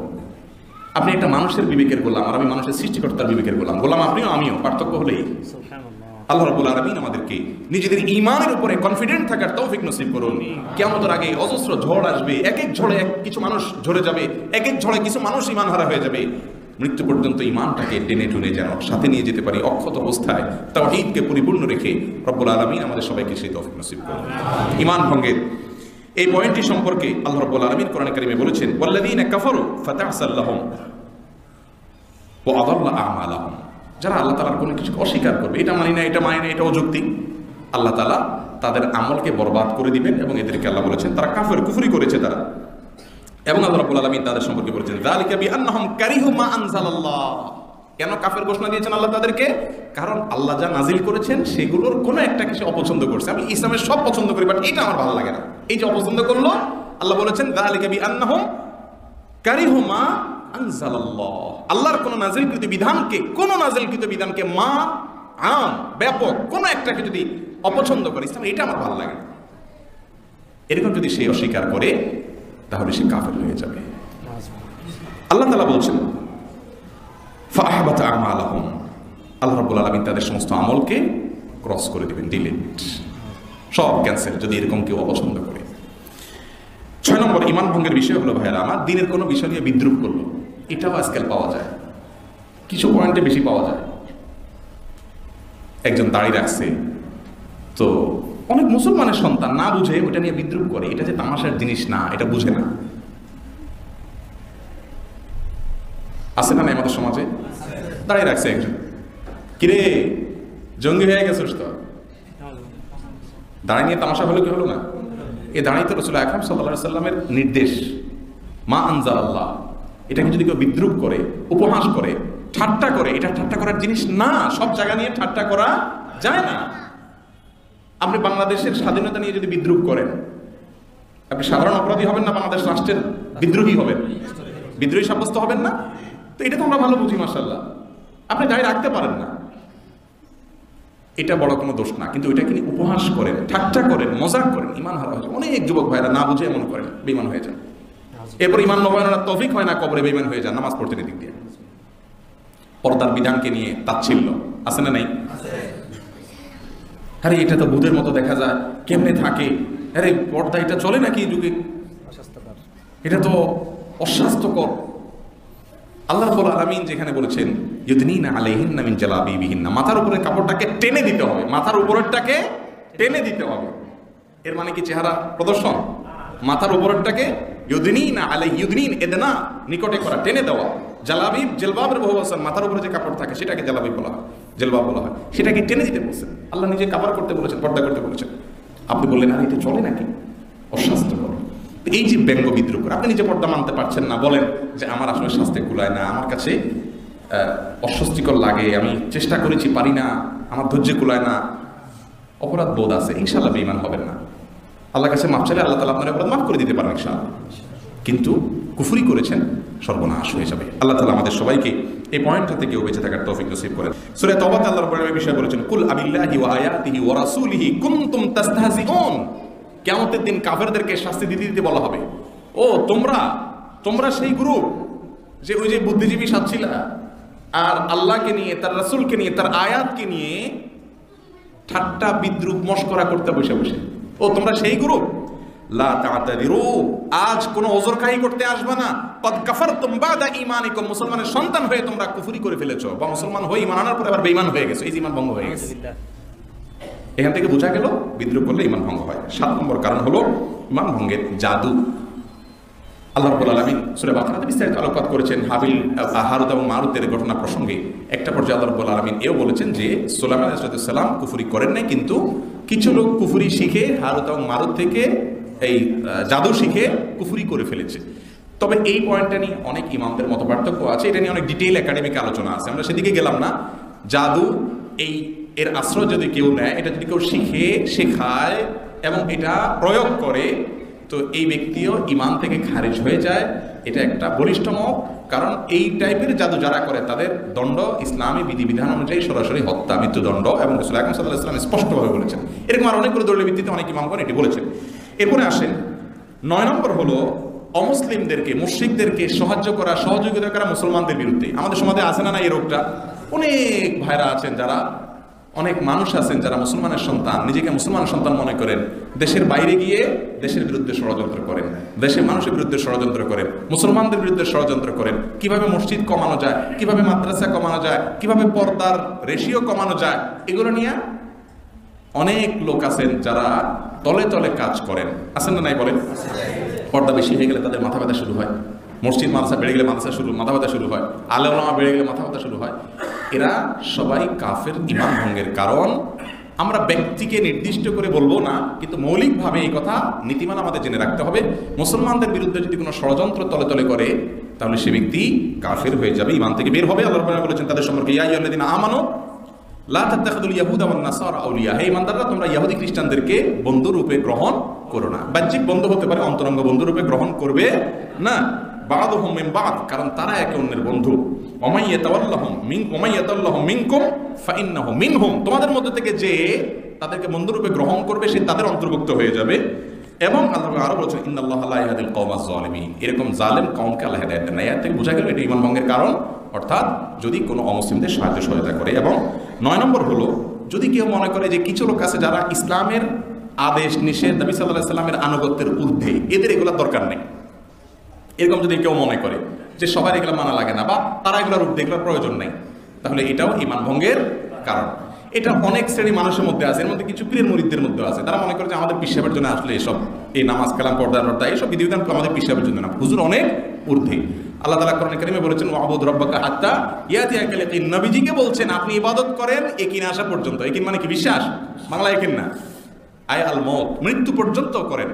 আপনি একটা মানুষের বিবেকের গোলাম, আর আমি মানুষের সৃষ্টিকর্তার বিবেকের গোলাম। গোলাম আপনিও, আমিও, পার্থক্য হলেই। আল্লাহ রাব্বুল আলামিন আমাদেরকে নিজেদের ঈমানের উপরে কনফিডেন্ট থাকার তৌফিক নসিব করুন। কিয়ামতের আগে অজস্র ঝড় আসবে, এক এক ঝড়ে কিছু মানুষ ঝরে যাবে, এক এক ঝড়ে কিছু মানুষ ঈমান হারা হয়ে যাবে। মৃত্যু পর্যন্ত ঈমানটাকে টেনে টুনে যেন সাথে নিয়ে যেতে পারি অক্ষত অবস্থায়, তাওহীদকে পরিপূর্ণ রেখে রব্বুল আলামিন আমাদের সবাইকে সেই তৌফিক নসিব করুন। ঈমান ভঙ্গের এই পয়েন্টটি সম্পর্কে আল্লাহ রাব্বুল আলামিন কোরআনে কারিমে বলেছেন, ওয়াল্লাযীনা কাফারু ফাতাহসাল লাহুম ওয়া আযাল্লা আমালাহুম। যারা আল্লাহ তাআলার কোনো কিছু অস্বীকার করবে, এটা মানি না, এটা মানে না, এটা অযৌক্তিক, আল্লাহ তাআলা তাদের আমলকে বরবাদ করে দিবেন এবং এদেরকে আল্লাহ বলেছেন তারা কাফের, কুফরি করেছে তারা। এবং আল্লাহ রাব্বুল আলামিন তাদের সম্পর্কে বলেছেন, যালিকা বিআন্নাহুম কারিহু মা আনজালাল্লাহ। কেন কাফের ঘোষণা দিয়েছেন আল্লাহ তাদেরকে? কারণ আল্লাহ যা নাজিল করেছেন সেগুলোর কোনো একটা কিছু অপছন্দ করছে। আমি ইসলামের সব পছন্দ করি, বাট এটা আমার ভালো লাগে না, এই যে অপছন্দ করলো, আল্লাহ বলেছেন যালিকা বিআন্নাহুম কারিহু মা আনজালাল্লাহ। আল্লাহর কোন নাজিলকৃত বিধানকে, কোন নাজিলকৃত বিধানকে মা আম ব্যাপক কোন একটাকে যদি অপছন্দ করে, ইসলাম এটা আমার ভালো লাগে না, এরকম যদি সে অস্বীকার করে তাহলে সে কাফের হয়ে যাবে। আল্লাহ তাআলা বলছেন ফাআহবাতা আমালাহুম, আল্লাহ রাব্বুল আলামিন তাদের সমস্ত আমলকে ক্রস করে দিবেন, ডিলিট, সব ক্যান্সেল, যদি এরকম কেউ অপছন্দ করে। 6 নম্বর ঈমান ভঙ্গের বিষয় হলো, ভাইয়েরা আমার, দিনের কোনো বিষয় নিয়ে বিদ্রুপ করলো, এটাও আজকাল পাওয়া যায়, কিছু পয়েন্টে বেশি পাওয়া যায়। একজন দাঁড়িয়ে রাখছে, তো অনেক মুসলমানের সন্তান না বুঝে ওটা নিয়ে বিদ্রুপ করে, এটা যে তামাশার জিনিস না, এটা বুঝে না। আছে না আমাদের সমাজে? দাঁড়িয়ে রাখছে একজন, কিরে জঙ্গি হয়ে গেছিস তো, দাঁড়িয়ে নিয়ে তামাশা হলো কি হলো না? এ দাঁড়িয়ে তো রাসূল আকরাম সাল্লাল্লাহু আলাইহি সাল্লামের নির্দেশ, মা আনজালাল্লাহ। এটাকে যদি কেউ বিদ্রুপ করে, উপহাস করে, ঠাট্টা করে, এটা ঠাট্টা করার জিনিস না, সব জায়গা নিয়ে ঠাট্টা করা যায় না। আপনি বাংলাদেশের স্বাধীনতা নিয়ে যদি বিদ্রুপ করেন, আপনি সাধারণ অপরাধী হবেন না, বাংলাদেশ রাষ্ট্রের বিদ্রোহী হবেন, বিদ্রোহী সাব্যস্ত হবেন না? তো এটা তো আমরা ভালো বুঝি, মাশাআল্লাহ, আপনি দাঁড়িয়ে রাখতে পারেন না, এটা বড় কোনো দোষ না। কিন্তু ওইটাকে নিয়ে উপহাস করেন, ঠাট্টা করেন, মজাক করেন, ঈমান হারা হয়ে যায়। অনেক যুবক ভাইরা না বুঝে এমন করেন, বেঈমান হয়ে যান। এরপর ঈমান নবায়নের তৌফিক হয় না, কবরে বেঈমান হয়ে যান নামাজ পড়তে দিক দিয়ে। পর্দার বিধানকে নিয়ে তাচ্ছিল্য আছে না নাই? আরে এটা তো ভূতের মতো দেখা যায়, কেমনে থাকে, আরে পর্দা এটা চলে নাকি এই যুগে, এটা তো অস্বাস্থ্যকর। আল্লাহ রাব্বুল আলামিন যেখানে বলেছেন ইউদনিনা আলাইহিন্না মিন জালাবিবিহিন্না, মাথার উপরে কাপড়টাকে টেনে দিতে হবে, মাথার উপরেরটাকে টেনে দিতে হবে। এর মানে কি চেহারা প্রদর্শন? মাথার উপরেরটাকে ইউদনিনা আলাইহি, ইউদনিন এদনা, নিকটে করা, টেনে দেওয়া। জালাবিব, জেলবাবের বহু বচন, মাথার উপরে যে কাপড় থাকে সেটাকে জালাবিব বলা হয়, জেলবাব বলা হয়, সেটাকে টেনে দিতে বলছেন। আল্লাহ নিজে কাভার করতে বলেছেন, পর্দা করতে বলেছেন। আপনি বললেন আরে এটা চলে নাকি, অস্বাস্থ্যকর। এই যে ব্যঙ্গ বিদ্রুপ করে, আপনি নিজে পর্দা মানতে পারছেন না, বলেন যে আমার আসলে স্বাস্থ্যে কুলায় না, আমার কাছে অস্বস্তিকর লাগে, আমি চেষ্টা করেছি পারি না, আমার ধৈর্য কুলায় না, অপরাধ বোধ আছে, ইনশাআল্লাহ বেঈমান হবেন না। আল্লাহর কাছে মাফ চাইলে আল্লাহ তাআলা আপনার অপরাধ মাফ করে দিতে পারেন ইনশাআল্লাহ। কিন্তু কুফরি করেছেন, সর্বনাশ হয়ে যাবে। আল্লাহ তাআলা আমাদের সবাইকে এই পয়েন্টটা থেকে বেঁচে থাকার তৌফিক নসিব করেন। সূরা তাওবাতে আল্লাহ রাব্বুল আলামিন বিষয় বলেছেন, কুল আবিল্লাহি ওয়া আয়াতিহি ওয়া রাসূলিহি কুনতুম তাস্তাহজিউন। কিয়ামতের দিন কাফেরদেরকে শাস্তি দিতে দিতে বলা হবে, ও তোমরা সেই গ্রুপ যে ওই যে বুদ্ধিজীবী সাচ্ছিলা আর আল্লাহকে নিয়ে, তার রাসূলকে নিয়ে, তার আয়াতকে নিয়ে ঠাট্টা বিদ্রুপ মশকরা করতে বসে বসে, ও তোমরা সেই গ্রুপ। লা তা'তাদিরু, আজ কোনো ওজরকাহি করতে আসবে না। কদ কাফারতুম বাদা ঈমানিকুম, মুসলমানের সন্তান হয়ে তোমরা কুফরি করে ফেলেছো, বা মুসলমান হয়ে ঈমান আনার পরে আবার বেঈমান হয়ে গেছো, এই যে ঈমান ভঙ্গ হয়ে গেছে। এখান থেকে বোঝা গেল বিদ্রুপ করলে ঈমান ভঙ্গ হয়। 7 নম্বর কারণ হলো ঈমান ভঙ্গের জাদু। আল্লাহ রাব্বুল আলামিন সূরা বাকারাতে বিস্তারিত আলোকপাত করেছেন হারুত এবং মারুতের ঘটনা প্রসঙ্গে। একটা পর্যায়ে আল্লাহ রাব্বুল আলামিন এও বলেছেন যে সুলাইমান আলাইহিস সালাম কুফরি করেন নাই, কিন্তু কিছু লোক কুফরি শিখে হারুত এবং মারুত থেকে এই জাদু শিখে কুফরি করে ফেলেছে। তবে এই পয়েন্টটা নিয়ে অনেক ইমামদের মতপার্থক্য আছে, এটা নিয়ে অনেক ডিটেইল একাডেমিক আলোচনা আছে, আমরা সেদিকে গেলাম না। জাদু এর আশ্রয় যদি কেউ নেয়, এটা যদি কেউ শিখে, শেখায় এবং এটা প্রয়োগ করে, তো এই ব্যক্তিও ঈমান থেকে খারিজ হয়ে যায়। এটা একটা বলিষ্ঠ মত, কারণ এই টাইপের জাদু যারা করে তাদের দণ্ড ইসলামী বিধিবিধান অনুযায়ী সরাসরি হত্যা, মৃত্যুদণ্ড, এবং রাসূল আকরাম সাল্লাল্লাহু আলাইহি ওয়াসাল্লাম স্পষ্টভাবে বলেছেন। এরকম আর অনেকগুলো দলিলের ভিত্তিতে অনেক ইমামগণ এটি বলেছেন। এরপরে আসেন 9 নম্বর হলো অমুসলিমদেরকে, মুশরিকদেরকে সাহায্য করা, সহযোগিতা করা মুসলমানদের বিরুদ্ধে। আমাদের সমাজে আছে না এই রোগটা? অনেক ভাইরা আছেন যারা অনেক মানুষ আছেন যারা মুসলমানের সন্তান, নিজেকে মুসলমানের সন্তান মনে করেন, দেশের বাইরে গিয়ে দেশের বিরুদ্ধে ষড়যন্ত্র করেন, দেশের মানুষের বিরুদ্ধে ষড়যন্ত্র করেন, মুসলমানদের বিরুদ্ধে ষড়যন্ত্র করেন, কিভাবে মসজিদ কমানো যায়, কিভাবে মাদ্রাসা কমানো যায়, কিভাবে পর্দার রেশিও কমানো যায়, এগুলো নিয়ে অনেক লোক আছেন যারা তলে তলে কাজ করেন। আছেন না নাই বলেন? পর্দা বেশি হয়ে গেলে তাদের মাথা ব্যথা শুরু হয়, মসজিদ মাদ্রাসা বেড়ে গেলে মাথা ব্যথা শুরু হয়, আলে ওলামা বেড়ে গেলে মাথা ব্যথা শুরু হয়। এরা সবাই কাফের, ঈমান ভঙ্গের কারণ। আমরা ব্যক্তিকে নির্দিষ্ট করে বলবো না, কিন্তু মৌলিকভাবে এই কথা নীতিমালা আমাদের জেনে রাখতে হবে। মুসলমানদের বিরুদ্ধে যদি কোনো ষড়যন্ত্র তলে তলে করে, তাহলে সে ব্যক্তি কাফের হয়ে যাবে, ঈমান থেকে বের হবে। আল্লাহ রাব্বুল বলেছেন তাদের সম্পর্কে, ইয়া আইয়ুহাল্লাযীনা আমানু লা তাত্তাখিযুল ইয়াহুদা ওয়ান নাসারা আউলিয়া, হে ঈমানদাররা, তোমরা ইহুদি খ্রিস্টানদেরকে বন্ধু রূপে গ্রহণ করো না। বাহ্যিক বন্ধু হতে পারে, অন্তরঙ্গ বন্ধু রূপে গ্রহণ করবে না। বা'দুহুম মিন বা'দ, কারণ তারা একে অন্যের বন্ধু। ওমাই ইয়াতাওয়াল্লাহুম মিনকুম ফাইন্নাহু মিনহুম, তোমাদের মধ্যে থেকে যে তাদেরকে বন্ধু রূপে গ্রহণ করবে সে তাদের অন্তর্ভুক্ত হয়ে যাবে। এবং আল্লাহ আরো বলছেন, ইন্নাল্লাহা লা ইয়াহদিল কওমাজ যালিমিন, এরকম জালেম কওমকে আল্লাহ হেদায়েত দেন না। এর থেকে বোঝা গেল এটা ঈমান ভঙ্গের কারণ, অর্থাৎ যদি কোনো অমুসলিমদের সাহায্য সহায়তা করে। এবং 9 নম্বর হলো, যদি কেউ মনে করে যে কিছু লোক আছে যারা ইসলামের আদেশ নিষেধ, নবী সাল্লাল্লাহু আলাইহি সাল্লামের আনুগত্যের ঊর্ধ্বে, এদের এগুলোর দরকার নেই, এরকম যদি কেউ মনে করে যে সবার এগুলো মানা লাগে না বা তারা এগুলোর ঊর্ধ্বে, এগুলোর প্রয়োজন নেই, তাহলে এটাও ঈমান ভঙ্গের কারণ। এটা অনেক শ্রেণী মানুষের মধ্যে আছে, এর মধ্যে কিছু পীরের মুরিদদের মধ্যে আছে, তারা মনে করে যে আমাদের পীর সাহেবের জন্য আসলে এসব, এই নামাজ কালাম পর্দা টর্দা এইসব বিধিবিধান আমাদের পীর সাহেবের জন্য না, হুজুর অনেক ঊর্ধ্বে। আল্লাহ তাআলা কোরআনে কারিমে বলেছেন, ওয়াবুদ রাব্বাকা হাত্তা ইয়াতিয়াকাল ইয়াকিন, নবীজিকে বলছেন আপনি ইবাদত করেন একিন আসা পর্যন্ত। একিন মানে কি? বিশ্বাস, বাংলা একিন না, আয় আল মউত, মৃত্যু পর্যন্ত করেন।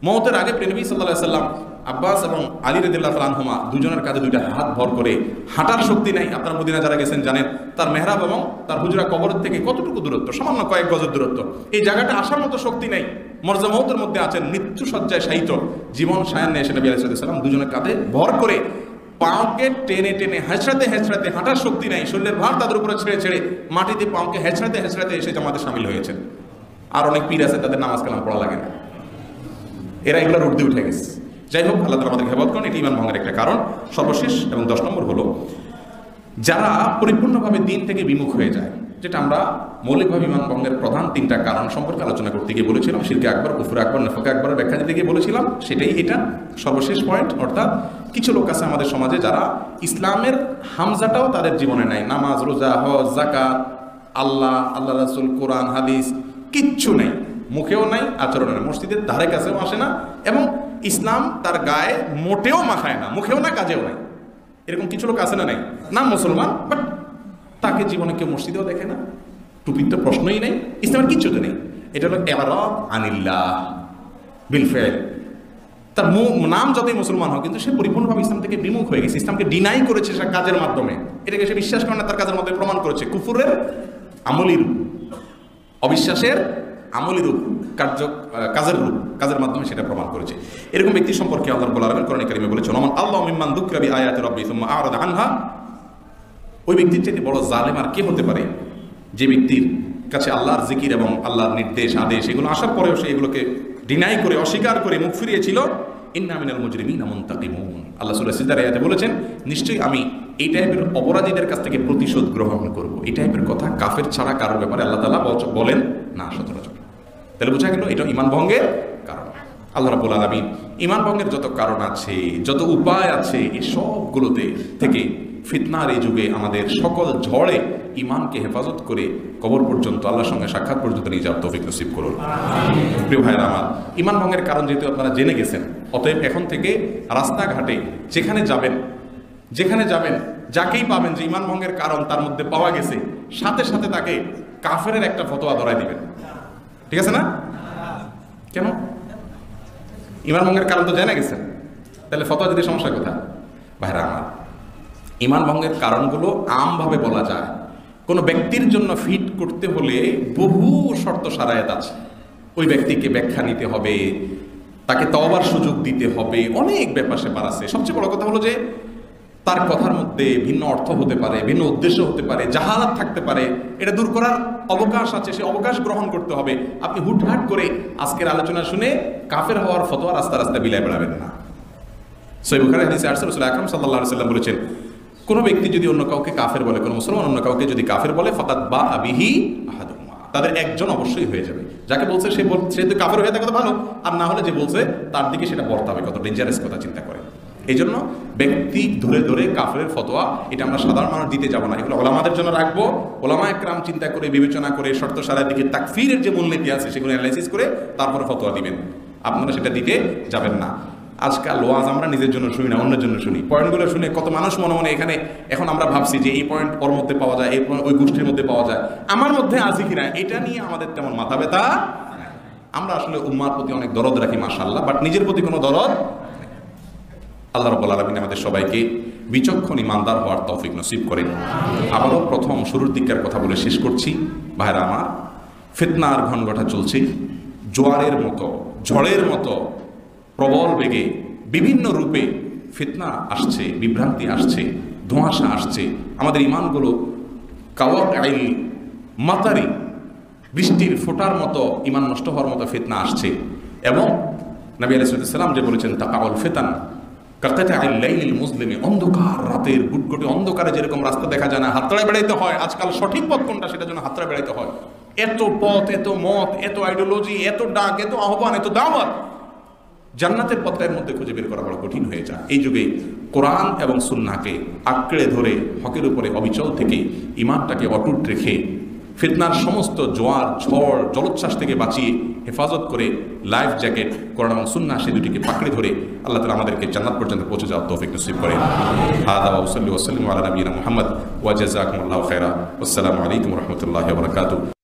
মওতের আগে নবী সাল্লাল্লাহু আলাইহি সাল্লাম আব্বাস এবং আলী রাদিয়াল্লাহু তাআলা আনহুমা দুজনের কাঁধে দুইটা হাত ভর করে, হাঁটার শক্তি নাই। আপনারা মদিনা যারা গেছেন জানেন তার মেহরাব এবং তার হুজরা কবরের থেকে কতটুকু দূরত্ব, সামান্য কয়েক গজের দূরত্ব। এই জায়গাটা আসার মতো শক্তি নাই, মরজা মওতের মধ্যে আছেন, মৃত্যু শয্যায় শায়িত, জীবন সায়ান্নে এসে নবী আলাইহিস সালাম দুজনের কাঁধে ভর করে পাওকে টেনে টেনে হেঁচড়াতে হেঁচড়াতে, হাঁটার শক্তি নাই, শরীরের ভার তাদের উপরে ছেড়ে ছেড়ে মাটিতে পাওকে হেঁচড়াতে হেঁচড়াতে এসে জামাতে শামিল হয়েছেন। আর অনেক পীর আছে তাদের নামাজ কালাম পড়া লাগে না, এরা এগুলোর ঊর্ধ্বে উঠে গেছে। যাই হোক, আল্লাহ তাআলা আমাদের হেফাজত করেন, এটি ঈমান ভঙ্গের একটা কারণ। সর্বশেষ এবং 10 নম্বর হলো, যারা পরিপূর্ণভাবে দিন থেকে বিমুখ হয়ে যায়, যেটা আমরা মৌলিকভাবে ঈমান ভঙ্গের প্রধান 3টা কারণ সম্পর্কে আলোচনা করতে গিয়ে বলেছিলাম। শিরকে আকবার, কুফর আকবার, নিফাক আকবরের ব্যাখ্যা দিতে গিয়ে বলেছিলাম, সেটাই এটা সর্বশেষ পয়েন্ট। অর্থাৎ কিছু লোক আছে আমাদের সমাজে যারা ইসলামের হামজাটাও তাদের জীবনে নাই, নামাজ, রোজা, হজ, যাকাত, আল্লাহ, আল্লাহ রাসূল, কোরআন, হাদিস কিচ্ছু নেই, মুখেও নাই, আচরণে নাই, মসজিদের ধারে কাছেও আসে না, এবং ইসলাম তার গায়ে মোটেও মাখায় না, মুখেও না, কাজেও নাই। এরকম কিছু লোক আছে না নাই? নাম মুসলমান, বাট তাকে জীবনে কেউ মসজিদেও দেখে না, টুপির তো প্রশ্নই নেই, ইসলামের কিচ্ছু তো নেই। এটা হলো ইরাদ আনিল্লাহ বিল ফাইল। তার নাম যতই মুসলমান হোক, কিন্তু সে পরিপূর্ণভাবে ইসলাম থেকে বিমুখ হয়ে গেছে, ইসলামকে ডিনাই করেছে সে কাজের মাধ্যমে, এটাকে সে বিশ্বাস করে না, তার কাজের মাধ্যমে প্রমাণ করেছে। কুফুরের আমলি রূপ, অবিশ্বাসের আমলি রূপ, কাজের রূপ, কাজের মাধ্যমে সেটা প্রমাণ করেছে। এরকম ব্যক্তি সম্পর্কে আল্লাহ রাব্বুল আলামিন কোরআনে কারিমে বলেছেন, ওমান আল্লাহু মিম্মান যুকিরা বিআয়াতি রাব্বি সুম্মা আ'রাদা আনহা। ওই ব্যক্তির চাইতে বড় জালেম আর কে হতে পারে, যে ব্যক্তির কাছে আল্লাহর জিকির এবং আল্লাহর নির্দেশ আদেশ এগুলো আসার পরেও সে এগুলোকে ডিনাই করে, অস্বীকার করে মুখ ফিরিয়েছিল। ইন্না মিনাল মুজরিমিনা মুনতাকিমুন, আল্লাহ সূরা সিজদার আয়াতে বলেছেন, নিশ্চয়ই আমি এই টাইপের অপরাধীদের কাছ থেকে প্রতিশোধ গ্রহণ করব। এই টাইপের কথা কাফের ছাড়া কারোর ব্যাপারে আল্লাহ তাআলা বলেন না সচরাচর। তাহলে বোঝা গেল এটা ঈমান ভঙ্গের কারণ। আল্লাহ রাব্বুল আলামিন ঈমান ভঙ্গের যত কারণ আছে, যত উপায় আছে, এই সবগুলোতে থেকে ফিতনার এই যুগে আমাদের সকল ঝড়ে ঈমানকে হেফাজত করে কবর পর্যন্ত, আল্লাহর সঙ্গে সাক্ষাৎ পর্যন্ত নিয়ে যাওয়ার তৌফিক নসিব করুন। প্রিয় ভাইয়েরা আমার, ঈমান ভঙ্গের কারণ যেহেতু আপনারা জেনে গেছেন, অতএব এখন থেকে রাস্তাঘাটে যেখানে যাবেন যাকেই পাবেন যে ঈমান ভঙ্গের কারণ তার মধ্যে পাওয়া গেছে, সাথে সাথে তাকে কাফেরের একটা ফতোয়া ধরায় দিবেন। ঠিক আছে না? কেন? ঈমান ভঙ্গের কারণ তো জেনে গেছেন, তাহলে ফতোয়া দিতে সমস্যা কোথায়? ভাইরা আমার, ঈমান ভঙ্গের কারণগুলো আমভাবে বলা যায়, কোনো ব্যক্তির জন্য ফিট করতে হলে বহু শর্ত সারায়াত আছে। ওই ব্যক্তিকে ব্যাখ্যা নিতে হবে, তাকে তওবার সুযোগ দিতে হবে, অনেক ব্যাপার স্যাপার আছে। সবচেয়ে বড় কথা হলো যে তার কথার মধ্যে ভিন্ন অর্থ হতে পারে, ভিন্ন উদ্দেশ্য হতে পারে, জাহালাত থাকতে পারে, এটা দূর করার অবকাশ আছে, সে অবকাশ গ্রহণ করতে হবে। আপনি হুটহাট করে আজকের আলোচনা শুনে কাফের হওয়ার ফতোয়া রাস্তা রাস্তা বিলায় বেড়াবেন না। সহিহ বুখারী হাদিসে রাসূল আকরাম সাল্লাল্লাহু আলাইহি ওয়াসাল্লাম বলেছেন, কোনো ব্যক্তি যদি অন্য কাউকে কাফের বলে, কোনো মুসলমান অন্য কাউকে যদি কাফের বলে, ফাকাদ বা আবিহি আহাদুহুমা, তাদের একজন অবশ্যই হয়ে যাবে। যাকে বলছে সে তো কাফের হয়ে থাকে তো ভালো, আর না হলে যে বলছে তার দিকে সেটা বর্তাবে। কত ডেঞ্জারাস কথা চিন্তা করে। এই জন্য ব্যক্তি ধরে ধরে কাফেরের ফতোয়া এটা আমরা সাধারণ মানুষ দিতে যাব না, এগুলো ওলামাদের জন্য রাখবো। ওলামা একরাম চিন্তা করে বিবেচনা করে শর্ত সারার দিকে তাকফিরের যে মূলনীতি আছে সেগুলো অ্যানালাইসিস করে তারপরে ফতোয়া দিবেন। আপনারা সেটা দিতে যাবেন না। আজকাল ওয়াজ আমরা নিজের জন্য শুনি না, অন্যের জন্য শুনি। পয়েন্টগুলো শুনে কত মানুষ মনে মনে এখানে এখন আমরা ভাবছি যে এই পয়েন্ট ওর মধ্যে পাওয়া যায়, এই ওই গোষ্ঠীর মধ্যে পাওয়া যায়, আমার মধ্যে আছে কিনা, এটা নিয়ে আমাদের তেমন মাথা ব্যথা। আমরা আসলে উম্মার প্রতি অনেক দরদ রাখি মাশাআল্লাহ, বাট নিজের প্রতি কোনো দরদ। আল্লাহ রাব্বুল আলামিন আমাদের সবাইকে বিচক্ষণ ইমানদার হওয়ার তৌফিক নসিব করেন। আবারও প্রথম শুরুর দিকের কথা বলে শেষ করছি। ভাইরা আমার, ফিতনার ঘনঘটা চলছে, জোয়ারের মতো, ঝড়ের মতো প্রবল বেগে বিভিন্ন রূপে ফিতনা আসছে, বিভ্রান্তি আসছে, ধোঁয়াশা আসছে। আমাদের ইমানগুলো কাওয়াকাইল মাতারি, বৃষ্টির ফোঁটার মতো ইমান নষ্ট হওয়ার মতো ফিতনা আসছে। এবং নবী আলাইহিস সালাম যে বলেছেন তাকাউল ফিতান কাকাতাইল লাইলিল মুসলিমি, অন্ধকার রাতের গুটগুটে অন্ধকারে যেরকম রাস্তা দেখা যায় না, হাতড়ে বেড়াইতে হয়। আজকাল সঠিক পথ কোনটা সেটার জন্য হাতড়ে বেড়াইতে হয়। এত পথ, এত মত, এত আইডিওলজি, এত ডাক, এত আহ্বান, এত দাওয়াত, জান্নাতের পথের মধ্যে খুঁজে বের করা বড় কঠিন হয়ে যায়। এই যুগে কোরআন এবং সুন্নাহকে আঁকড়ে ধরে হকের উপরে অবিচল থেকে ইমানটাকে অটুট রেখে ফিতনার সমস্ত জোয়ার, ঝড়, জলোচ্ছ্বাস থেকে বাঁচিয়ে হেফাজত করে লাইফ জ্যাকেট কোরআন এবং সুন্নাহ সে দুটিকে পাকড়ে ধরে আল্লাহ তাআলা আমাদেরকে জান্নাত পর্যন্ত পৌঁছে যাওয়ার তৌফিক নসিব করেন। হাদা ওয়া সাল্লি ওয়া সাল্লিমু আলা নবিয়িনা মুহাম্মদ ওয়া জাযাকুমুল্লাহু খাইরা। আসসালামু আলাইকুম ওয়া রাহমাতুল্লাহি ওয়া বারাকাতুহু।